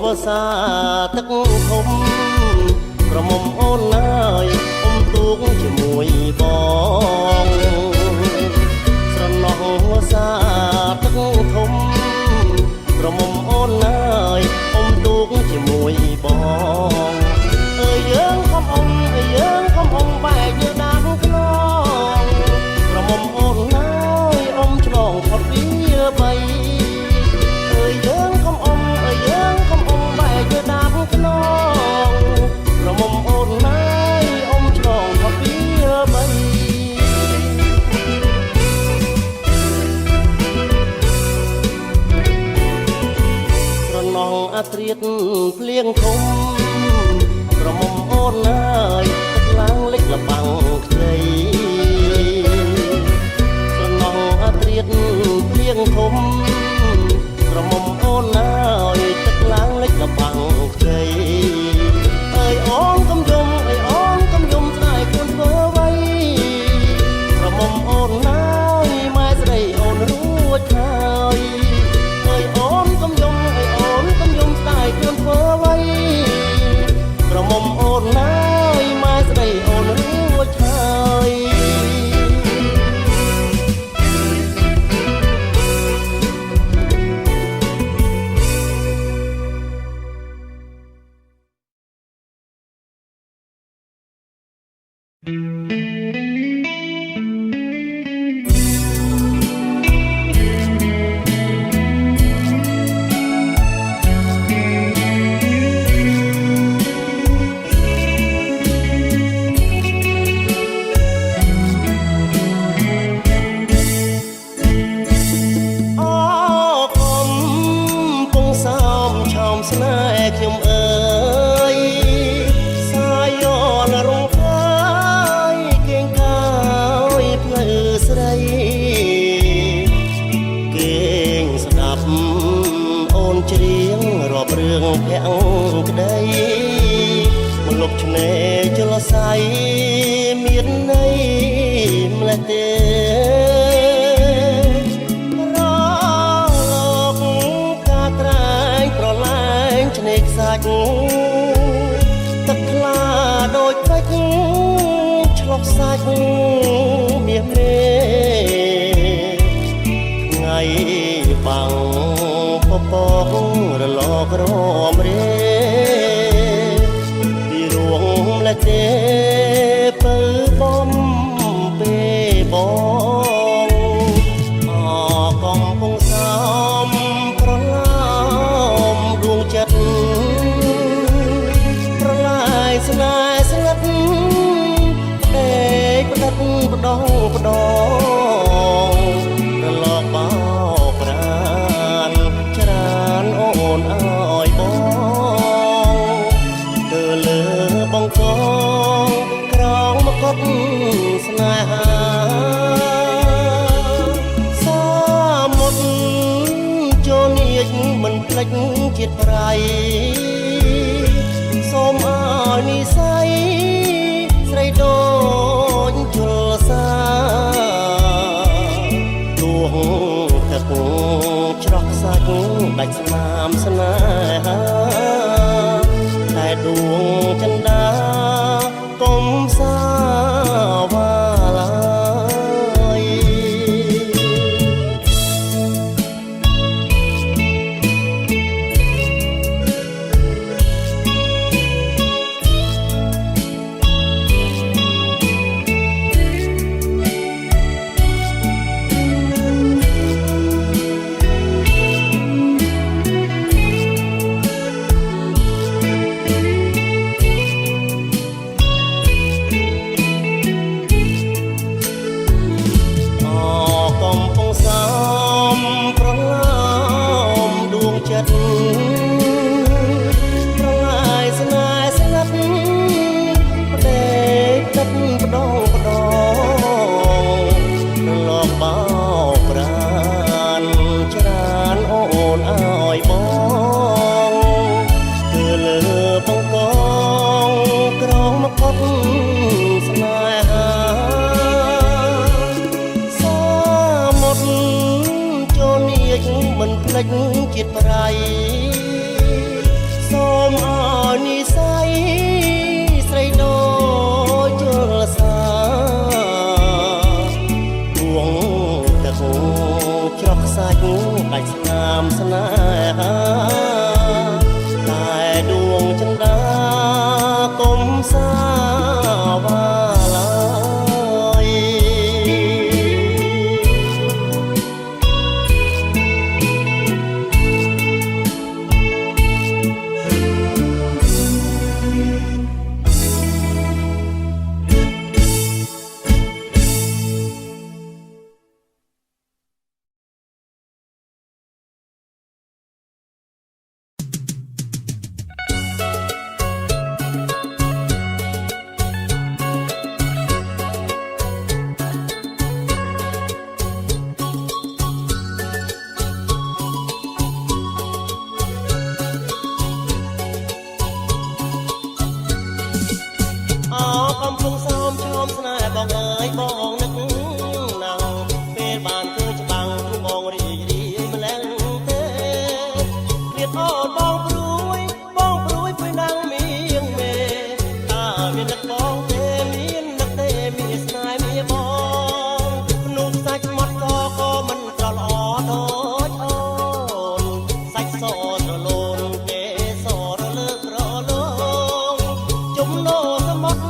វសាទឹកធំក្រមុំអូនណាយអ៊ំទូកជាមួយបងស្រណោះវសាទឹកធំក្រមុំអូនណាយអ៊ំទូកជាមួយបងអើយយើងខំអ៊ំអើយយើងខំអ៊ំបែកយើងដាំខ្នងក្រមុំអូនណាយអ៊ំឆ្លងផុតវាបីអើយយើងខំអ៊ំអើយយើងខំអ៊ំបែកយើងដាំខ្នងក្រមុំអូនណាយអ៊ំឆ្លងផុតវាបីស្រណោះអាត្រៀតភ្លៀងធំក្រមុំអូនណាយទឹកឡើងលិចលបាំងខ្ចីស្រណោះអាត្រៀតភ្លៀងធំក្រមុំអូនណាយទឹកឡើងលិចលបាំងខ្ចីអើយអូនកំយំអើយអូនកំយំស្ដាយខ្លួនធ្វើអ្វីក្រមុំអូនណាយម៉ែស្ដីអូនរួចហើយអើយអូនកំយំអើយអូនកំយំស្ដាយខ្លួនធ្វើអ្វីក្រមុំអូនណាយម៉ែស្ដីអូនរួចហើយស្នេហ៍ខ្ញុំអើយសាយនរងកាយគេងកាយផ្លូវស្រីគេងស្ដាប់អូនច្រៀងរាប់រឿងភក្តីមកលុបឆ្នេរជលស័យមានន័យម្លេះទេសាច់ទឹកថ្លាដូចពេជ្រឆ្លុះសាច់មាសមេថ្ងៃបាំងពពករលករមរេពីរួងម្លេះទេពើបំពេបងអកំពុងសំប្រឡាមដួងចិត្តស្នេហ៍ស្ងាត់តែផ្ដិតផ្ដងផ្ដងរលកបោកប្រានច្រើនអូនអើយបងទៅលើបងកងក្រងមកុដស្នេហាសាមុតចូលនាចមិនភ្លេចជាតិប្រៃសូមឲ្យនិស័យស្រីដូចជលសាដួងទឹកច្រោះខ្សាច់ដាច់ស្នាមស្នេហាតែដួងចិន្តាកុំសាវ៉ាឡើយប្រឡាយស្នេហ៍ស្ងាត់ផ្ដេកទឹកផ្ដងផ្ដងរលកបោកប្រានច្រើនអូនអើយបងគឺលើបង្កងក្រងមកផុតស្នេហាសាមុតចូលនាចមិនភ្លេចជាតិប្រៃ តាមស្នេហាតែដួងចន្ទាកុំសាវ៉ាឡើយកំពុងសោមឈោមស្នេហ៍បងអើយបងនឹកណាស់ពេលបានឃើញច្បាំងបងរីករាយម្ល៉េះទេលៀបអូនបងព្រួយព្រួយណាំងមៀងមេតើមាននឹកបងទេមាននឹកទេមានស្នេហ៍មានបងនោះសាច់មាត់ក៏មិនត្រល្អដូចអូនសាច់សត្រលូនគេសរលើក្រឡងជំនោសមុទ្រ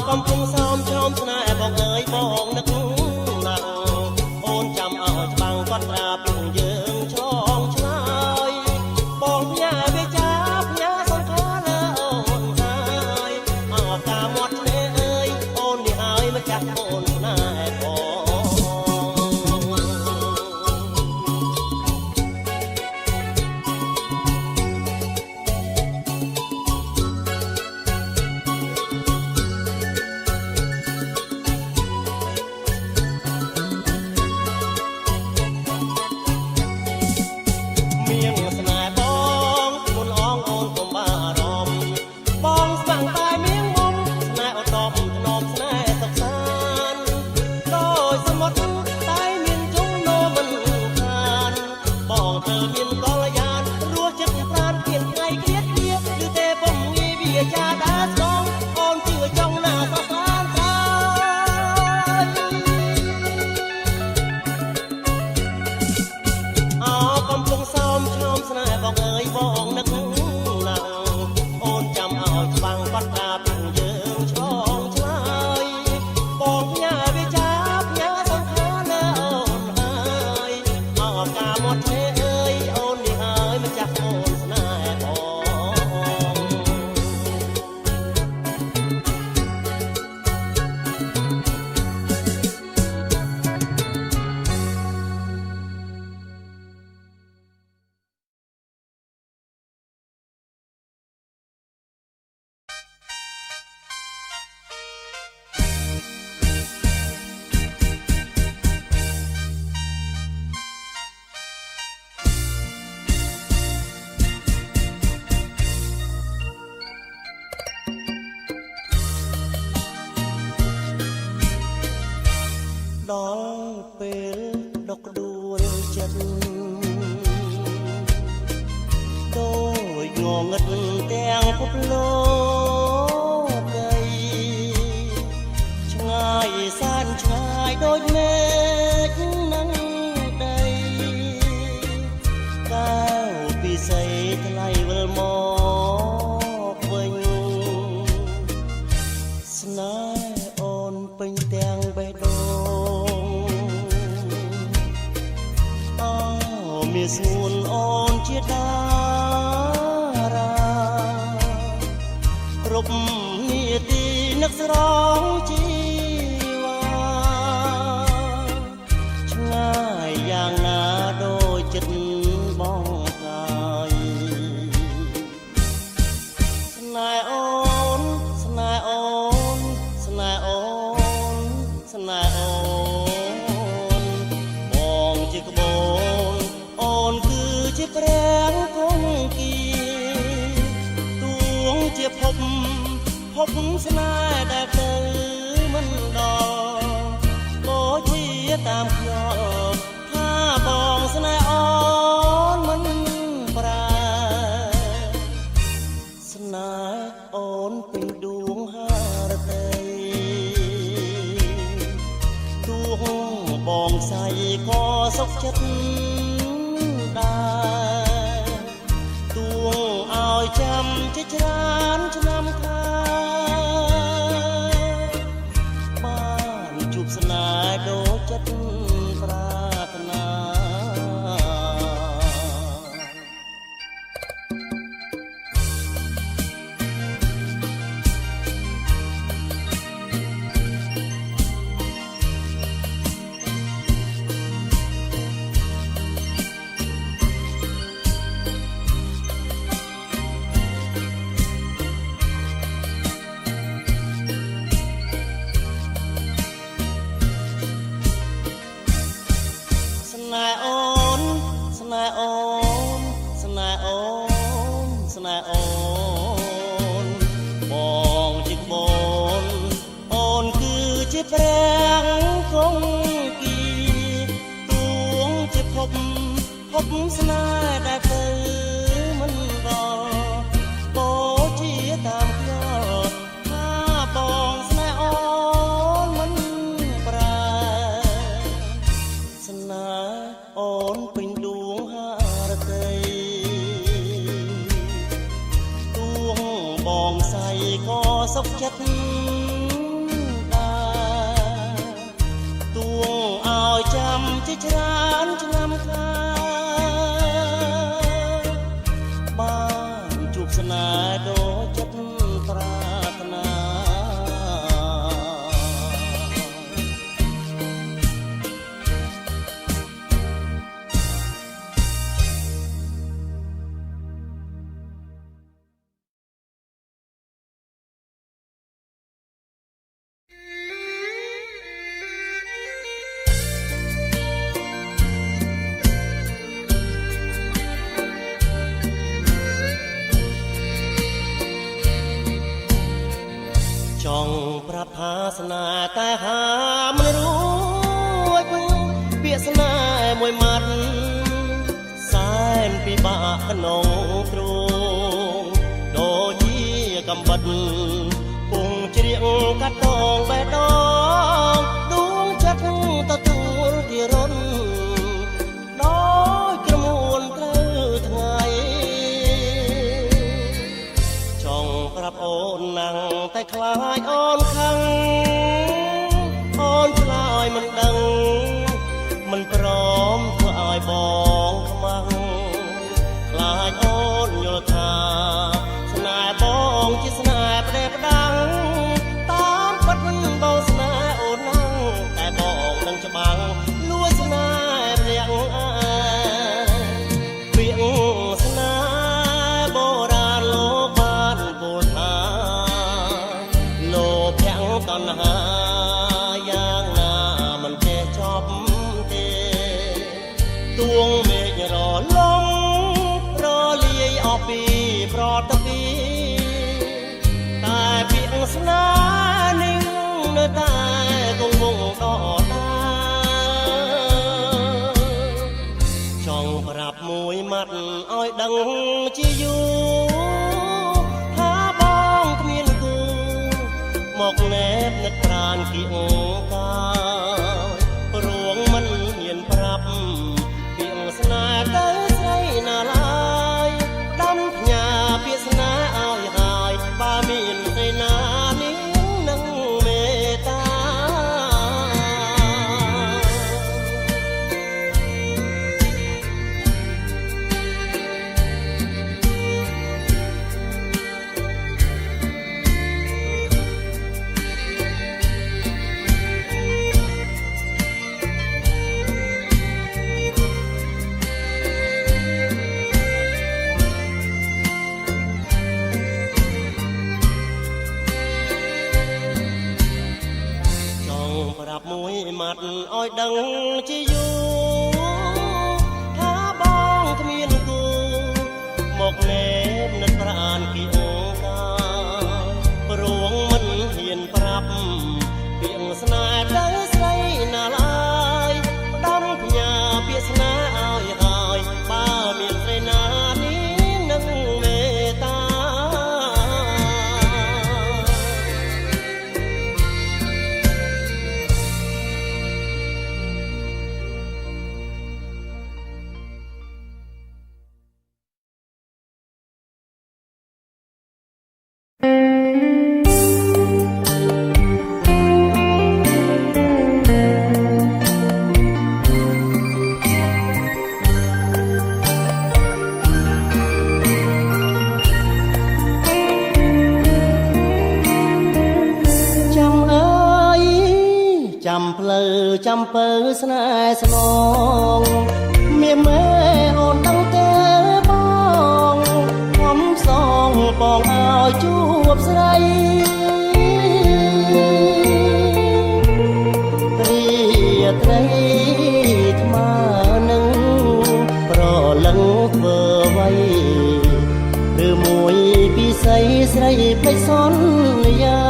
កំពុងសោមឈោមស្នេហ៍បងអើយបងនឹកណាស់អូនចាំឲ្យច្បាំងគាត់ប្រាប់យើងឆ្លងឆ្លើយបងផ្ញើវាចាផ្ញើសង្ខាលើអូនហើយមកការមាត់ឆ្នេរអើយអូននេះហើយម្ចាស់អូនស្នេហ៍បងកំពុងសោមឈោមស្នេហ៍បងអើយបងនឹកណាស់អូនចាំឲ្យច្បាំងគាត់ប្រាប់យើងឆ្លងឆ្លើយបងផ្ញើវាចាផ្ញើសង្ខាលើអូនហើយមកការមាត់ឆ្នេរអើយអូននេះហើយម្ចាស់អូនស្នេហ៍បងដល់ពេលដកដួលចិត្តដូចងងឹតទាំងពុបលោកដីឆ្ងាយសានឆ្ងាយដូចមេឃនឹងដីកាវពីស័យថ្លៃវិលមកវិញស្នេហ៍អូនពេញទាំងបេះដូងមានស្ងួនអូនជាតារាគ្រប់នាទីនឹកស្រងជីវ៉ាឆ្ងាយយ៉ាងណាដូចចិត្តបងកាយស្នេហ៍អូនស្នេហ៍អូនស្នេហ៍អូ ប្រាំងគង្គាទួងជាភពស្នេហ៍ដែលទៅមិនដល់ក៏ជាតាមខ្យល់ថាបងស្នេហ៍អូនមិនប្រាស្នេហ៍អូនពេញដួងហារតីទួងបងស្រីក៏សុខចិត្តដែរទួងឲ្យចាំជាច្រើនឆ្នាំខាបានជួបស្នេហ៍ដូចចិត្តប្រាថ្នាស្នេហ៍អូនស្នេហ៍អូនស្នេហ៍អូនស្នេហ៍អូនបងជាក្បូនអូនគឺជាប្រាំងគង្គាទួងជាភពស្នេហ៍ដែលទៅមិនដល់ក៏ជាតាមខ្យល់ថាបងស្នេហ៍អូនមិនប្រាស្នេហ៍អូនពេញដួងហារតីទួងបងស្រីក៏សុខចិត្តដែរទួងឲ្យចាំជាច្រើនឆ្នាំខាបានជួបស្នេហ៍ដូចចិត្តប្រាថ្នាចង់ប្រាប់ថាស្នេហ៍តែហាមិនរួចពាក្យស្នេហ៍មួយម៉ាត់សែនពិបាកក្នុងទ្រូងដូចជាកំបិតពងជ្រៀងកាត់ដងបេះដូងដួងចិត្តទទួលជារុនដោយក្រមួនត្រូវថ្ងៃចង់ប្រាប់អូនណាំងតែខ្លាចអូនខឹងអូនឆ្លើយមិនដឹងមិនព្រមធ្វើឲ្យបងខ្មាំងខ្លាចអូនយល់ថាស្នេហ៍បងជាស្នេហ៍ផ្ដេសផ្ដាំងតាមពិតបងស្នេហ៍អូនណាំងតែបងនឹងច្បាំងលួចស្នេហ៍ព្រាក់អាពាក្យស្នេហ៍បុរាណលោកបានពោលថាលោភៈតណ្ហាយ៉ាងណាមិនចេះចប់ទេទួងមេឃរលងរលាយអស់ពីប្រតពីតែពាក្យស្នេហ៍នេះនៅតែគង់វង្សដដាចង់ប្រាប់មួយម៉ាត់ឲ្យដឹងជាយូរថាបងគ្មានគូមកណែបនឹកប្រានគៀងកាយព្រោងមិនមានប្រាប់ពាក្យស្នេហ៍ទៅស្រីណាឡើយដំផ្ញើពាក្យស្នេហ៍ឲ្យហើយបើមានស្រីណានេះនឹងមេត្តាមួយម៉ាត់ឲ្យដឹងជាយូរថាបងគ្មានគូ កណែមនឹកប្រានគីអង្គការព្រោងមិនហ៊ានប្រាប់ពាក្យស្នេហ៍ទៅស្រីណាឡើយផ្ដំផ្ញើពាក្យស្នេហ៍ឲ្យហើយបើមានស្រីណានេះនឹងមេត្តាចាំផ្លូវចាំពើស្នេហ៍ស្នងមានម៉ែអូនដឹងទេបងខ្ញុំសងបងឲ្យជួបស្រីរីត្រីថ្មនឹងប្រលឹងធ្វើໄວឬមួយពីស្រីស្រីភ្លេចសន្យា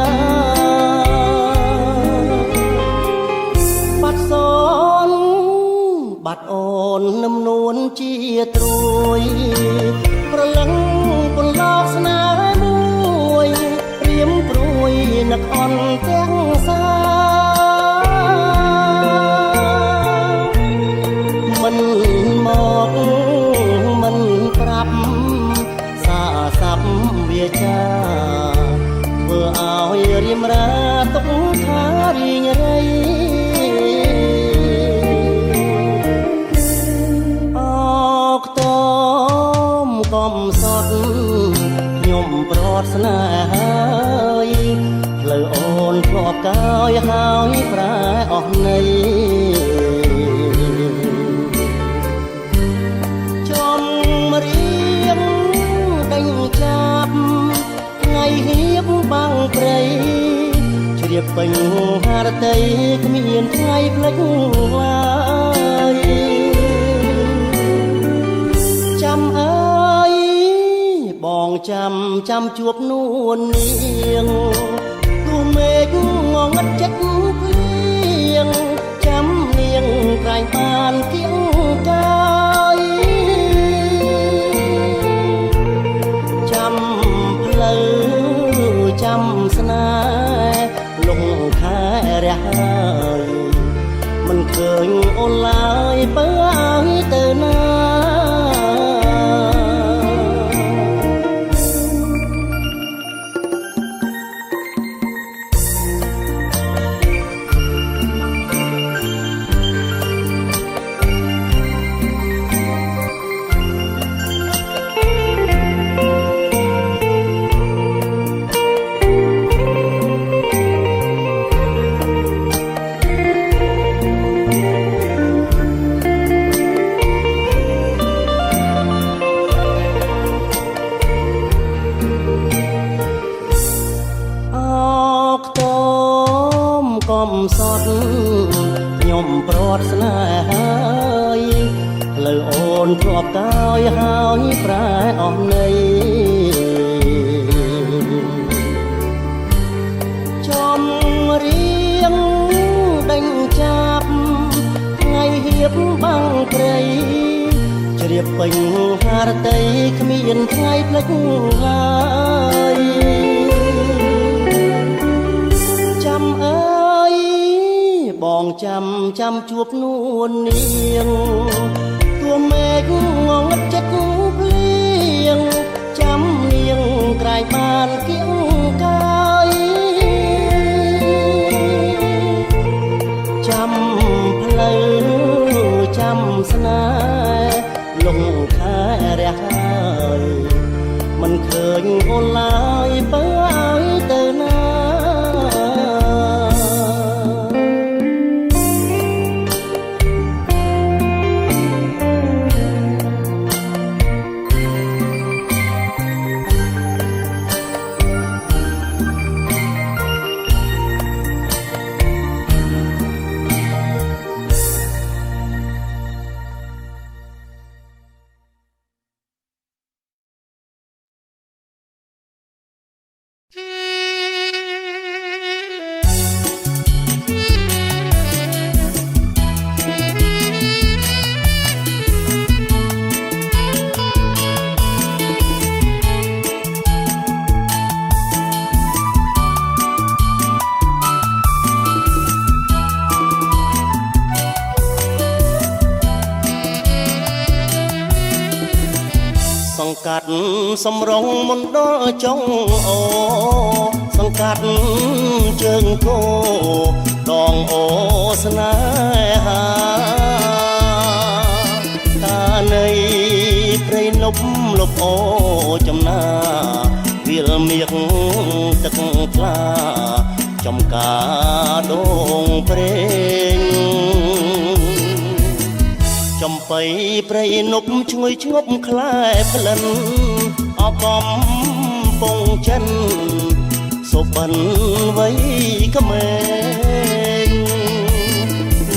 បាត់អូននឹមនួនជាត្រួយប្រលឹងពន្លកស្នេហ៍មួយព្រៀមព្រួយនឹកអន់ទាំងសាមិនមកមិនប្រាប់សារស័ព្ទវាចាធ្វើឲ្យរៀមរាទុកថារីងរៃកំសត់ខ្ញុំប្រត់ស្នេហ៍ហើយផ្លូវអូនធ្លាប់កាយហើយប្រែអស់ន័យចំរៀងដេញចាប់ថ្ងៃហៀបបាំងព្រៃជ្រាបពេញហារតីគ្មានថ្ងៃភ្លេចឡើយចាំបងចាំជួបនួននាងទោះមេឃងងឹតចិត្តភ្លៀងចាំនាងក្រែងបានគៀងកាយចាំផ្លូវចាំស្នេហ៍លងខែរះហើយមិនឃើញអូនឡើយបើឲ្យទៅណាកំសត់ខ្ញុំប្រត់ស្នេហ៍ហើយផ្លូវអូនធ្លាប់កាយហើយប្រែអស់ន័យចំរៀងដេញចាប់ថ្ងៃហៀបបាំងព្រៃជ្រាបពេញហារតីគ្មានថ្ងៃភ្លេចឡើយបងចាំជួបនួននាងទោះមេឃងងឹតចិត្តភ្លៀងចាំនាងក្រែងបានគៀងកាយចាំផ្លូវចាំស្នេហ៍លងខែរះហើយមិនឃើញអូនឡើយបើឲ្យទៅណា ច ង្កាត់សំរងមណ្ឌលចុងអូសង្កាត់ជើងគោដងអូស្នេហាតានៃព្រៃនប់លប់អូចំណាវាលមៀកទឹកថ្លាចំការដងព្រេងចំបៃព្រៃនប់ឈ្ងុយឈ្ងប់ខ្លែផ្លិនអកំពងចិនសុបិនវ័យក្មេង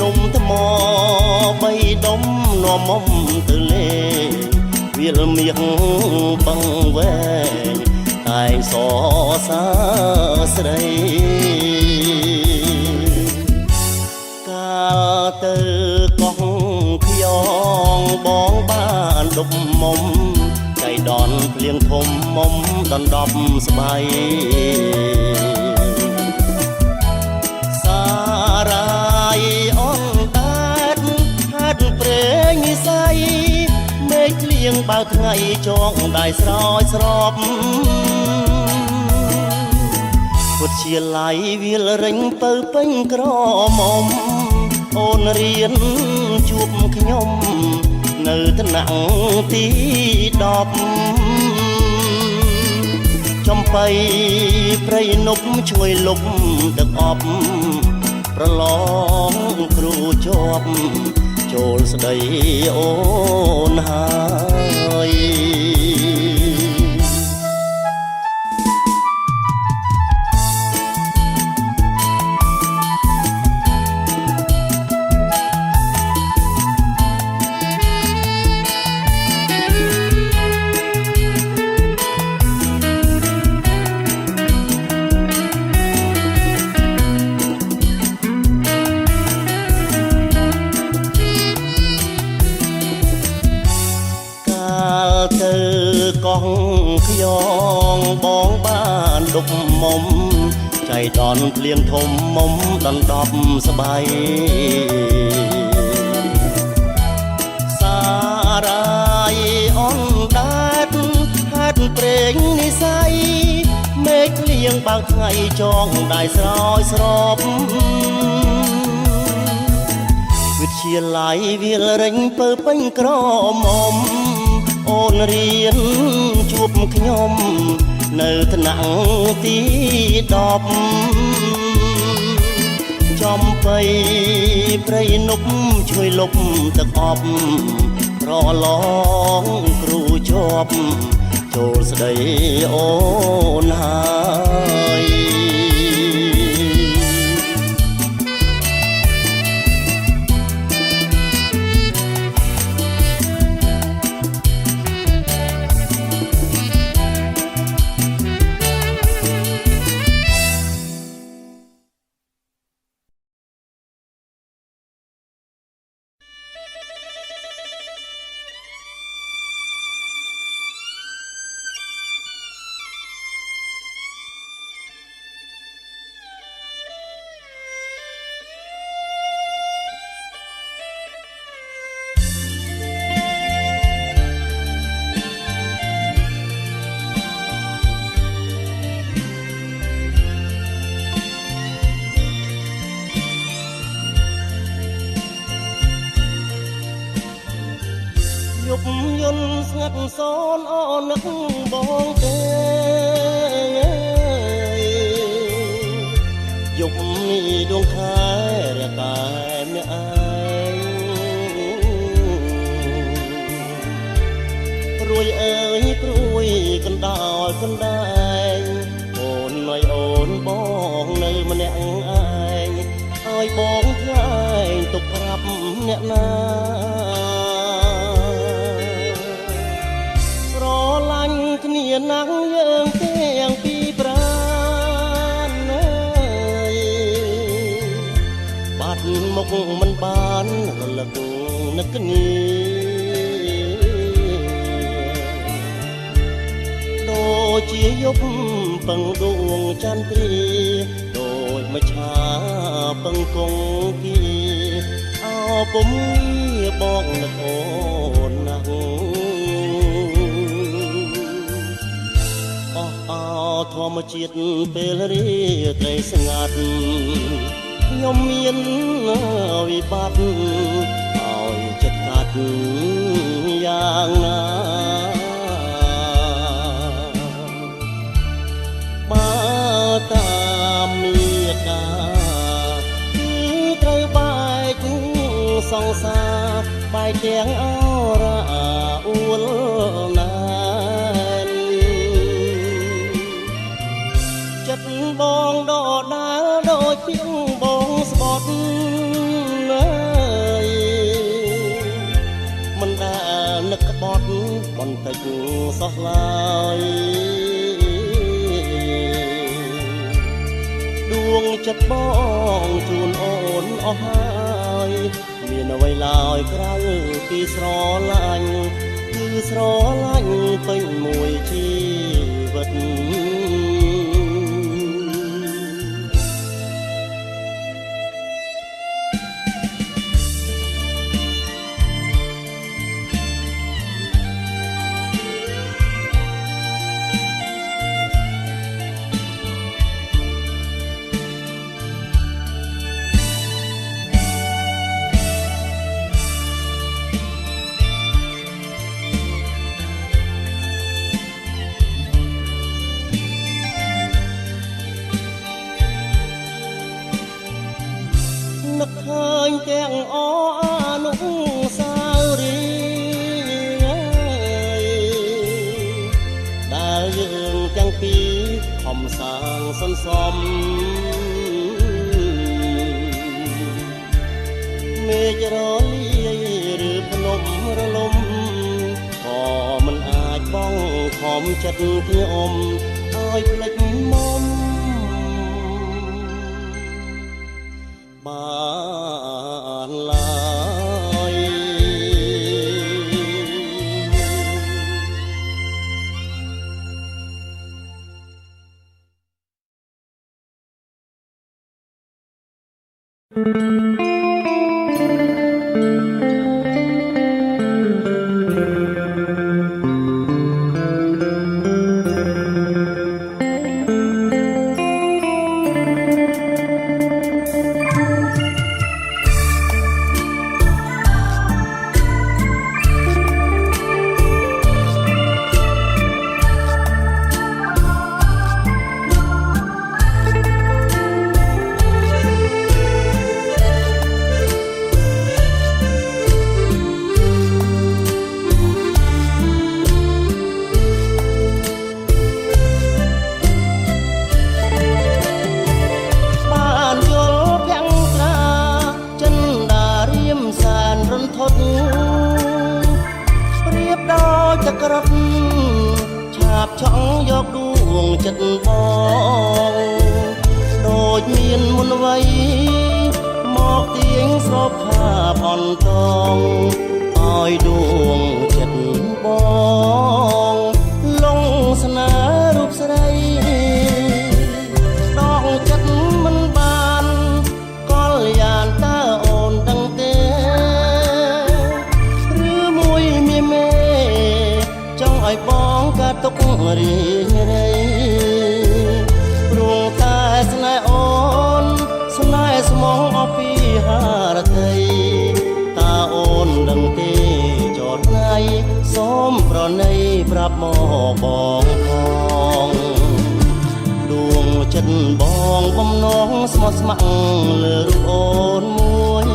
នំថ្មបីដុំនាំមុំទៅលេវាលមៀងបងវែងតែងសរសើរស្រីកាលទៅកោះខ្យងបងបានដុបមុំចៃដនភ្លៀងធំមុំដណ្ដប់ស្បៃសារាយអនតាតហាត់ព្រេងនិស័យមេឃលៀងបើថ្ងៃចងដៃស្រោចស្រពពុតជាឡៃវាលរិញពៅពេញក្រមុំអូនរៀនជួបខ្ញុំនៅថ្នាក់ទី10ចំបៃព្រៃនប់ឈ្ងុយលប់ទឹកអប់ប្រឡងគ្រូជាប់ចូលស្ដីអូនហើយទៅកោះខ្យងបងបានដុបមុំចៃដនភ្លៀងធំមុំដណ្ដប់ស្បៃសារាយអនដាតហាត់ព្រេងនិស័យមេឃលៀងបើកថ្ងៃចងដៃស្រោចស្រពវិទ្យាល័យវាលរិញពើពេញក្រមុំអូនរៀនជួបខ្ញុំនៅថ្នាក់ទី10ចំបៃព្រៃនប់ជួយលប់ទឹកអប់ប្រឡងគ្រូជាប់ចូលស្ដីអូនហើយយប់យន់ស្ងាត់សូនអូននឹកបងទេយប់នេះដួងខែរកាយម្នាក់ឯងព្រួយអើយព្រួយកណ្ដោលកណ្ដែងអូនឲ្យអូនបងនៅម្នាក់ឯងឲ្យបងថ្លែងទុកប្រាប់អ្នកណាគ្នាណាំងយើងទាំងពីរប្រាណអើយបាត់មុខមិនបានរលឹកនឹកគ្នាដូចជាយប់ពឹងដួងចន្ទ្រាដូចមច្ឆាពឹងគង់គីអោពុំបងនឹកអូនណាស់ អោធម្មជាតិពេលរាត្រីស្ងាត់ខ្ញុំមានវិបត្តិឲ្យចិត្តកាត់យ៉ាងណាបើតាមមេតាគឺត្រូវបែកសង្សារបែកទាំងអរអួលណានចិត្តបងដដាលដូចពីងបងស្បត់ហើយមិនដែលនឹកក្បត់បន្តិចសោះឡើយដួងចិត្តបងជូនអូនអស់ហើយមានអ្វីឡើយក្រៅពីស្រឡាញ់គឺស្រឡាញ់ពេញមួយជីវិតនឹកឃើញទាំងអនុស្សាវរីយ៍ដែលយើងទាំងពីរខំសាងសន្សំមេឃរលាយឬភ្នំរលំក៏មិនអាចបងខំចិត្តខ្ញុំឲ្យភ្លេចមុំបានឡើយប្រៀបដោយទឹកក្រឹបឆាបឆក់យកដួងចិត្តបងដូចមានមុនវ័យមកទាញស្របខាបអន្តងឲ្យដួងចិត្តបងលងស្នេហ៍រូបស្រីដងចិត្តមិនបានកលយានតើអូនដឹងទេឲ្យបងកាទុករីរៃព្រោះតែស្នេហ៍អូនស្នេហ៍ស្មងអពីហារតីតើអូនដឹងទេចតថ្ងៃសូមប្រណីប្រាប់មកបងផងដួងចិត្តបងបំណងស្មោះស្ម័គ្រលើរូបអូនមួយ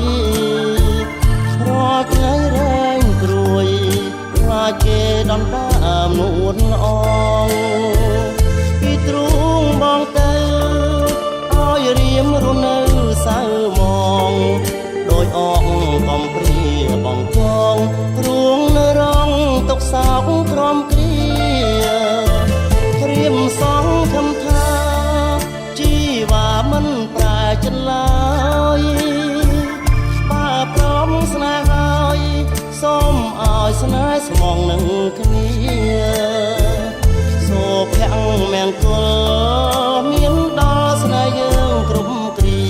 រាល់ថ្ងៃរែងព្រួយគេដណ្ដើមនួនអងពីទ្រូងបងទៅឲ្យរៀមរនៅសៅមងដោយអងកំព្រាបងចងរួងនៅរងទុកសោកក្រំគ្រារៀមសងខំថាជីវ៉ាមិនប្រែចិនឡើយបើព្រមស្នេហ៍ហើយសូមឲ្យស្នេហ៍ស្មងនឹងគ្នាសូភ័ក្រមង្គលមានដល់ស្នេហ៍យើងគ្រប់គ្រា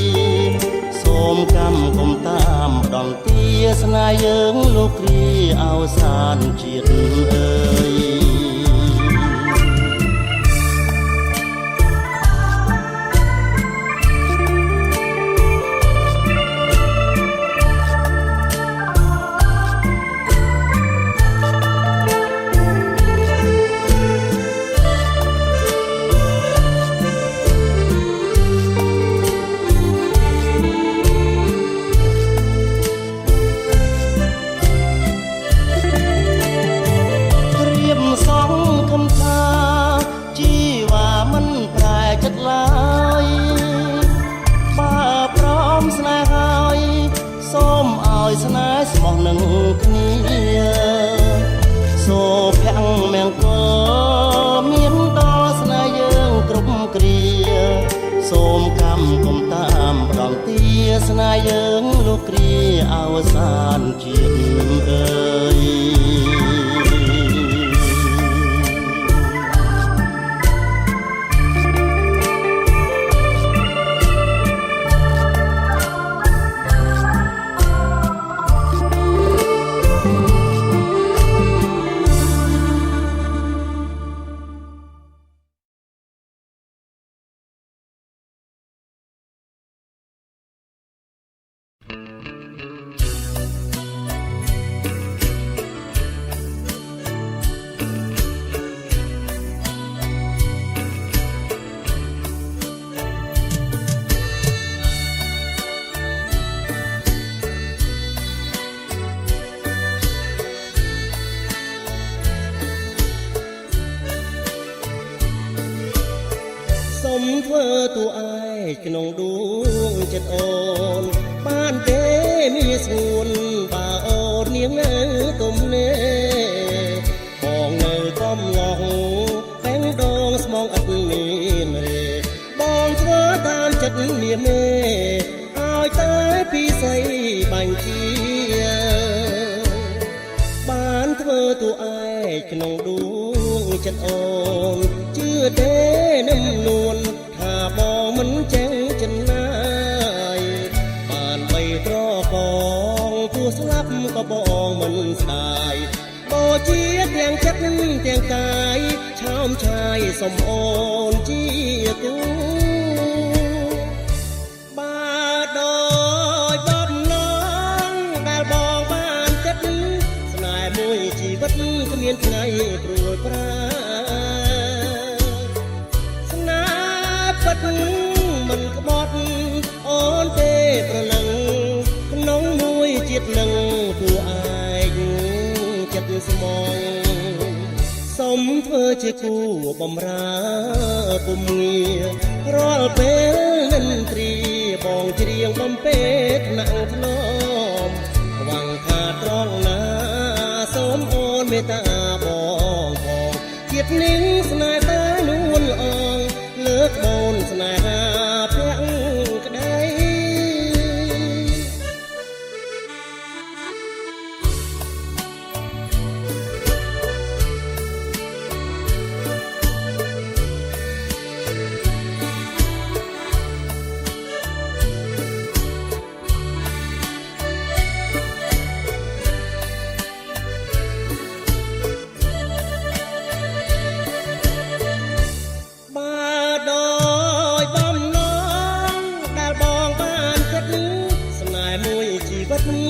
សូមកម្មគុំតាមដងទាស្នេហ៍យើងលោកគ្រាអវសានជាតិអើយ ស្មោះនឹងគ្នាសូភាំងមង្គលមានដល់ស្នេហ៍យើងគ្រប់គ្រាសូមកម្មគុំតាមផ្ដងទាស្នេហ៍យើងលោកគ្រាអវសានជាតិអើយសូមធ្វើទូឯងក្នុងដួងចិត្តអូនបានទេមានស្ងួនបើអូននាងនៅទុំនេបងនៅកំងងតែងដងស្មងអត់មានរេបងធ្វើតាមចិត្តនាមេឲ្យតែពីស្អីបាញ់ជាបានធ្វើទូឯងក្នុងដួងចិត្តអូនជឿទេនឹងនួនថាបងមិនចេះចិនណាយបានបីត្រកងទួស្លាប់ក៏បងមិនស្ដាយបើជាទាំងចិត្តទាំងកាយឆោមឆាយសុំអូនជាគូបើដោយបំណងដែលបងបានចិត្តស្នេហ៍មួយជីវិតគ្មានថ្ងៃព្រួយប្រាពិតមិនក្បត់អូនទេប្រលឹងក្នុងមួយជាតិនឹងពួកឯងចិត្តស្មងសូមធ្វើជាគូបំរើពុំងាររាល់ពេលនិន្ទ្រីបងច្រៀងបំពេថ្នាក់ធ្នមหวังថាត្រង់ណាសូមអូនមេត្តាបងផងជាតិនឹងស្នេហ៍តែនួនល្អលើកបូនស្នេហាប្រាក់ក្ដី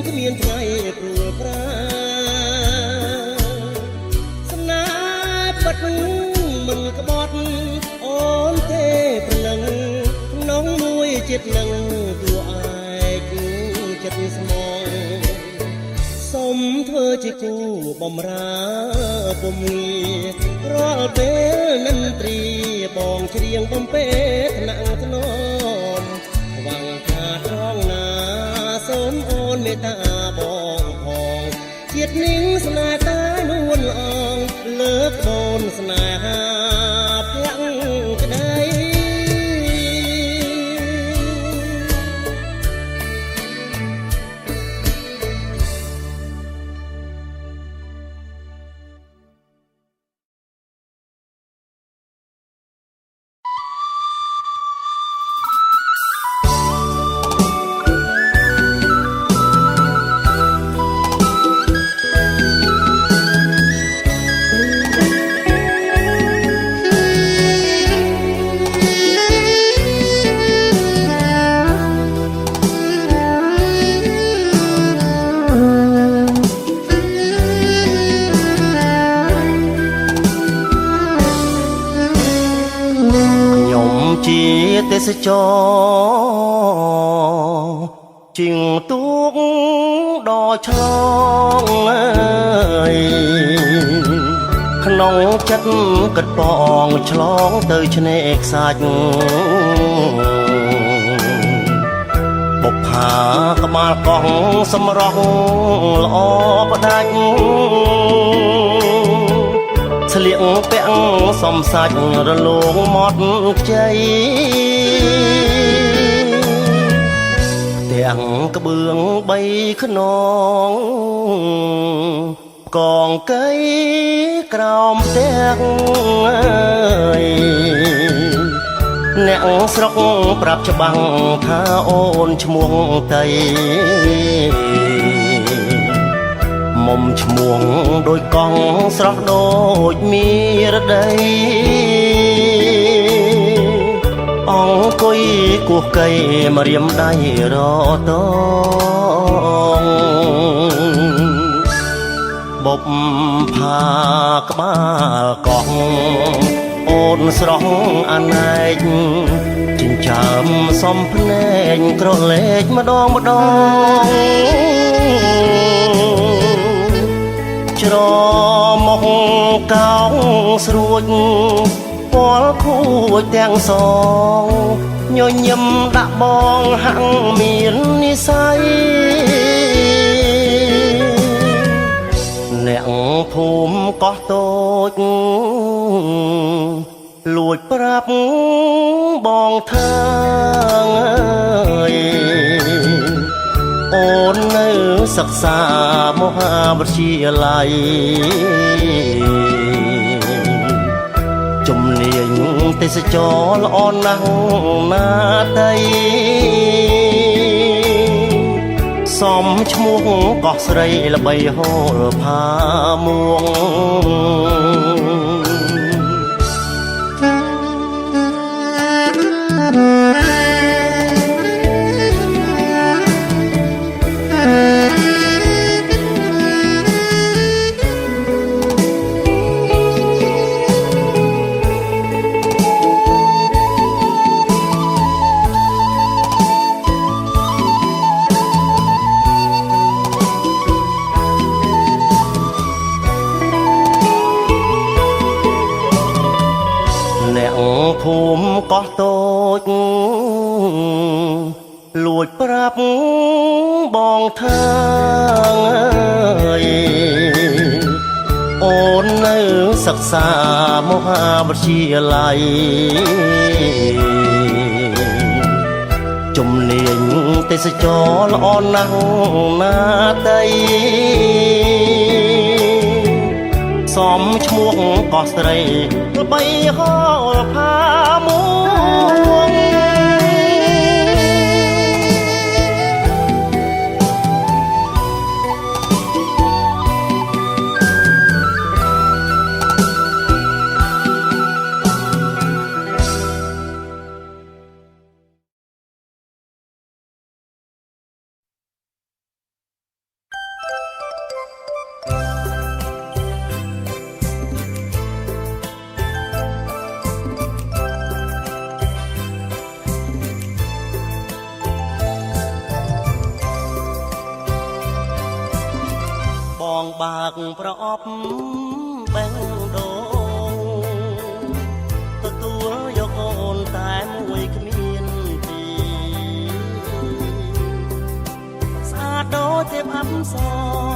គ្មានថ្ងៃព្រួយប្រាស្នេហ៍ពិតមិនក្បត់អូនទេព្រលឹងក្នុងមួយចិត្តនឹងពួកឯងចិត្តស្មងសូមធ្វើជាគូបំរើពុំងាររាល់ពេលនិន្ទ្រីបងច្រៀងបំពេថ្នាក់ធ្នមหวังថាត្រង់ណាសូមអូនមេត្តាបងផងជាតិនឹងស្នេហ៍តែនួនល្អលើកបូនស្នេហាប្រាក់ក្ដី ជាទេសចរជាងទូកដ៏ឆ្លងក្នុងចិត្តគិតបងឆ្លងទៅឆ្នេរខ្សាច់ បុកផាក្បាលកោះសម្រស់ល្អផ្ដាច់ស្លៀកពាក់សំសាច់រលោងមាត់ខ្ចីទាំងក្បឿង3ខ្នងកងកៃក្រោមផ្ទះអ្នកស្រុកប្រាប់ច្បាំងថាអូនឈ្មោះតៃមុំឈ្មោះដូចកង់ស្រស់ដូចមានរដីអង្គុយគោះកៃមករៀមដៃរតងបុបផាក្បាលកោះអូនស្រស់អណែកចិញ្ចើមសំភ្នែកក្រឡេកម្ដងច្រមកកោងស្រួចពាល់ខួចទាំងសងញញឹមដាក់បងហាំងមាននិស័យអ្នកភូមិកោះតូចលួចប្រាប់បងថាអូននៅសិក្សាមហាវិទ្យាល័យជំនាញទេសចរល្អណាស់ណាតីសំឈ្មោះកោះស្រីល្បីហូរផាមួងភូមិកោះតូចលួចប្រាប់បងថាអូននៅសិក្សាមហាវិទ្យាល័យជំនាញទេសចរល្អណាស់ណាតីសំឈ្មោះកោះស្រីល្បីហូរផាមួងបាក់ប្រអប់បេះដូងទទួលយកអូនតែមួយគ្មានទីស្អាតដូចទេពអប្ស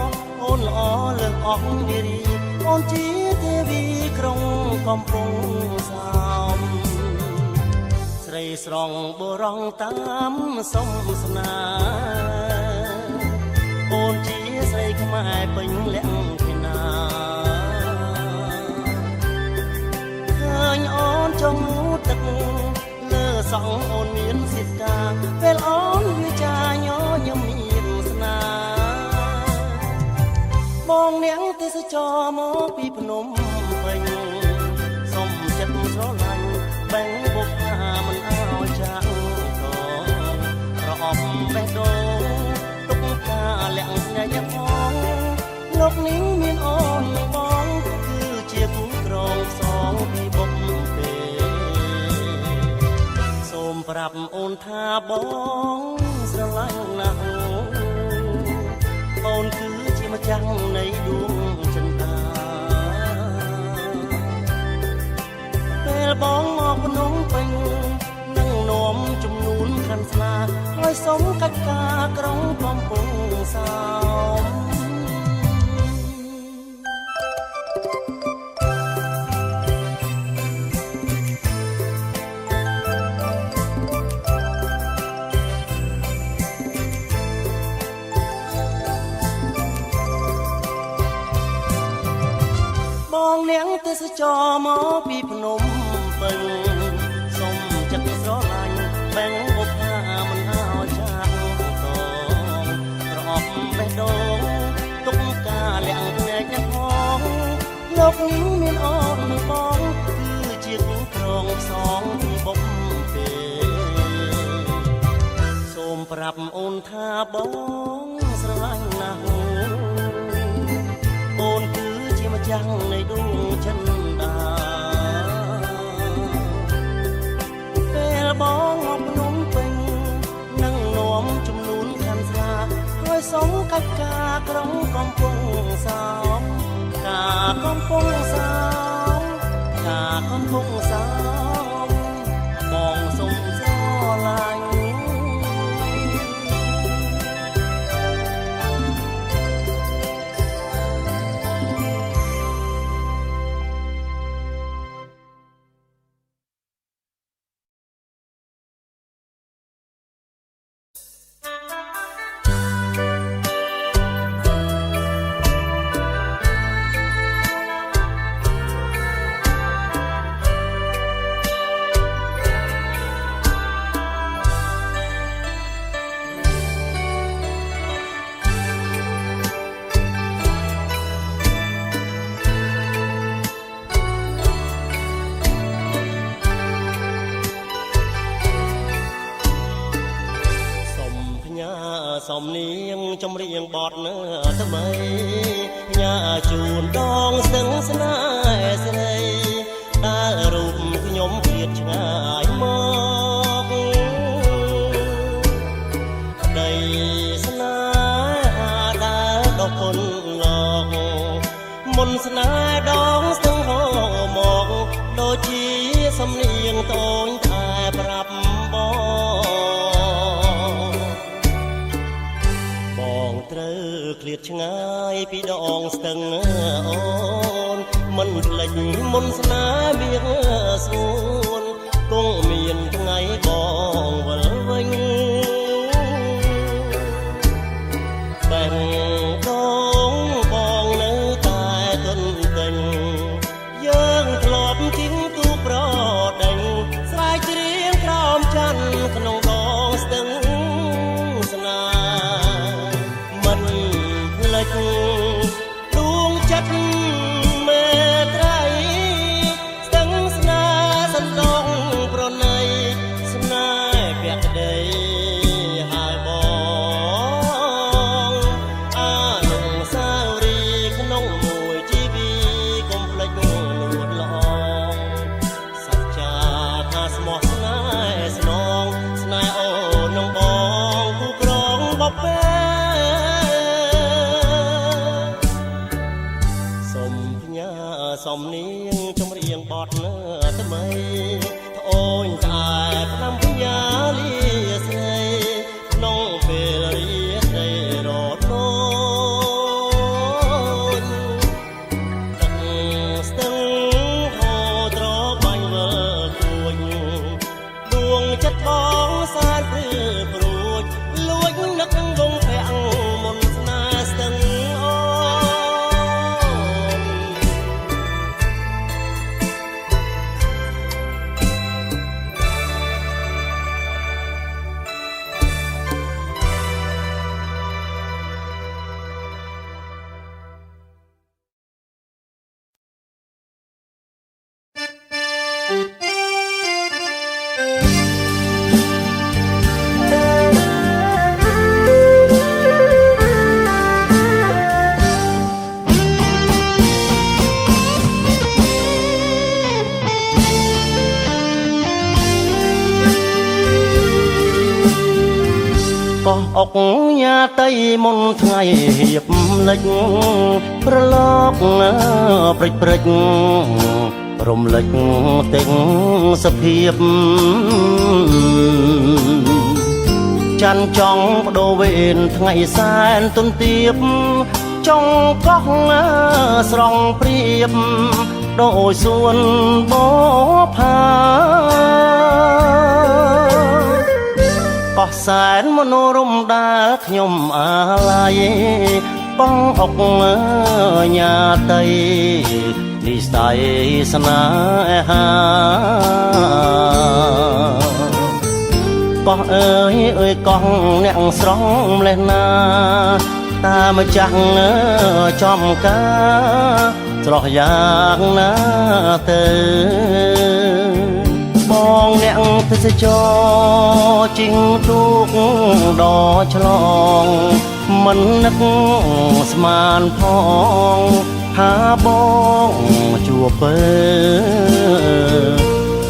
រអូនល្អលើសអស់នារីអូនជាទេវីក្រុងកំពង់សោមស្រីស្រងបុរងតាមសំស្នាអូនជាស្រីខ្មែរពេញលក្ខណៈឃើញអូនចង់ទឹកលើសងអូនមានសិទ្ធិការពេលអូនវាចាញញឹមមានស្នាបងនាងទេសចរមកពីភ្នំពេញសុំចិត្តស្រឡាញ់បែងបុកថាមិនអោយចាក់កប្រអប់បេះដូងទុកការលាក់ស្នេហ៍យ៉ាងផងលោកនេះមានអូនបងគឺជាគូក្រងសងពីបុកទេសូមប្រាប់អូនថាបងស្រឡាញ់ណាស់អូនគឺជាម្ចាស់នៃដួងចិន្តាពេលបងមកភ្នំពេញនឹងនាំជំនួនខាន់ស្លា ឲ្យสมកិច្ចការក្រុងកំពង់សោមបងនាងទេសចរមកពីភ្នំពេញសុំចិត្តស្រឡាញ់បែងបុកថាមិនឲ្យចាក់តងប្រអប់បេះដូងទុកការលាក់ភ្នែកអ្នកផងលោកនេះមានអូននឹងបងគឺជាគូក្រងផ្សងបុកទេសូមប្រាប់អូនថាបងស្រឡាញ់ណាស់អូនគឺជាម្ចាំងនៃដួងចិនដាពេលបងមកភ្នំពេញនឹងនាំចំនួនខាន់ស្លាហើយសងកិច្ចការក្រុងកំពង់សោមការកំពង់សោមការកំពង់សោមបងសុំស្រឡាញ់សំនៀងចម្រៀងបទនៅថ្មីផ្ញើជូនដងស្ទឹងស្នេហ៍ស្រីដើររូបខ្ញុំឃ្លាតឆ្ងាយមកដីស្នេហាដើរដកគុណងកមុនស្នេហ៍ដងស្ទឹងហូរមកដូចជាសំនៀងតូចតែប្រាប់ត្រូវឃ្លាតឆ្ងាយពីដងស្ទឹងអូនមិនភ្លេចមុនស្នេហ៍មាសសួនគង់មានថ្ងៃបងវិលវិញបែងកងបងនៅតែទន់ទិញយើងធ្លាប់ជីងទូប្រដេញស្រែកច្រៀងក្រោមច័ន្ទក្នុងដងស្ទឹងស្នេហ៍ដួងចិត្តមេត្រីស្ទឹងស្នេហ៍សន្លងប្រណីស្នេហ៍ពាក់ក្តីហើយបងអានុស្សាវរីយ៍ក្នុងមួយជីវីកុំភ្លេចលួតល្អសច្ចាថាស្មោះស្នេហ៍ស្នងស្នេហ៍អូននឹងបងគូក្រងបបេសំនៀងចម្រៀងបទនៅថ្មីត្អូញត្អែផ្ដាំភញាលាស្រីក្នុងពេលរាត្រីរត់នូនទឹកស្ទឹងហូរត្របាញ់វិលគួចដួងចិត្តបងសានព្រឺព្រួចលួចនឹកវងភ័ក្រមុនស្នេហ៍ស្ទឹងកោះអុកញ៉ាតីមុនថ្ងៃហៀបលិចប្រឡកព្រិចព្រិចរំលេចទិញសភាព ចាន់ចង់បដូរវេនថ្ងៃសែនទុនទៀបចង់កោះស្រង់ព្រៀបដោយសួនបផាកោះសែនមនោរម្យដែលខ្ញុំអាឡ័យបងអុកញ៉ាតីនិស័យស្នេហាកោះអើយកោះអ្នកស្រងម្លេះណាតាមចាស់ចំការស្រស់យ៉ាងណាទៅបងអ្នកទេសចរជីងទូកដល់ឆ្លងមិននឹកស្មានផងថាបងជួបពើ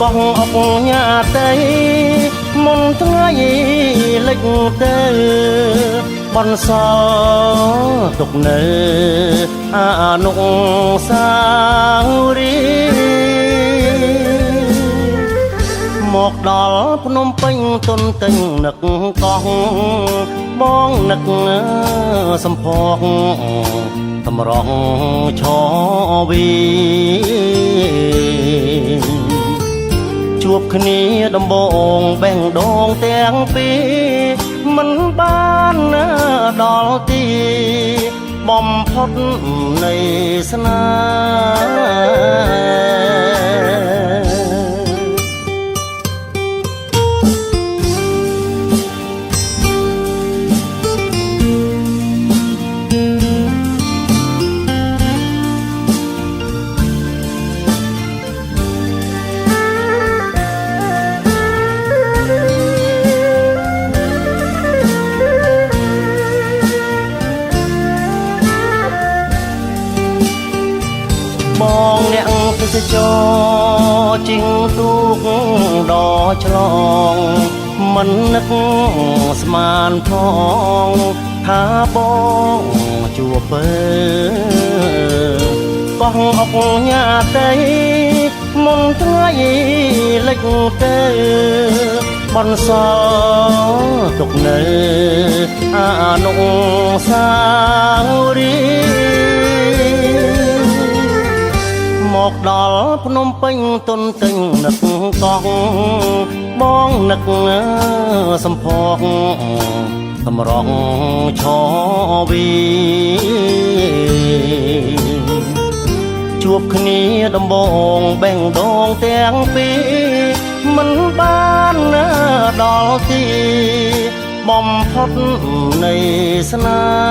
កោះអុកញ៉ាតីមុនថ្ងៃលិចទៅបនសល់ទុកនៅអនុស្សាវរីយ៍មកដល់ភ្នំពេញទុនទិញនឹកកោះបងនឹកសំផកតម្រង់ឆវីជួបគ្នាដំបងបែងដងទាំងពីរមិនបានដល់ទីបំផុតនៃស្នេបងអ្នកទេសចរជីងទូកដល់ឆ្លងមិននឹកស្មានផងថាបងជួបពើកោះអុកញ៉ាតីមុនថ្ងៃលិចទៅបនសល់ទុកនៅអនុស្សាវរីយ៍មកដល់ភ្នំពេញទុនទិញនឹកកោះបងនឹកសំផកតម្រង់ឆវីជួបគ្នាដំបងបែងដងទាំងពីរមិនបានដល់ទីបំផុតនៃស្នេ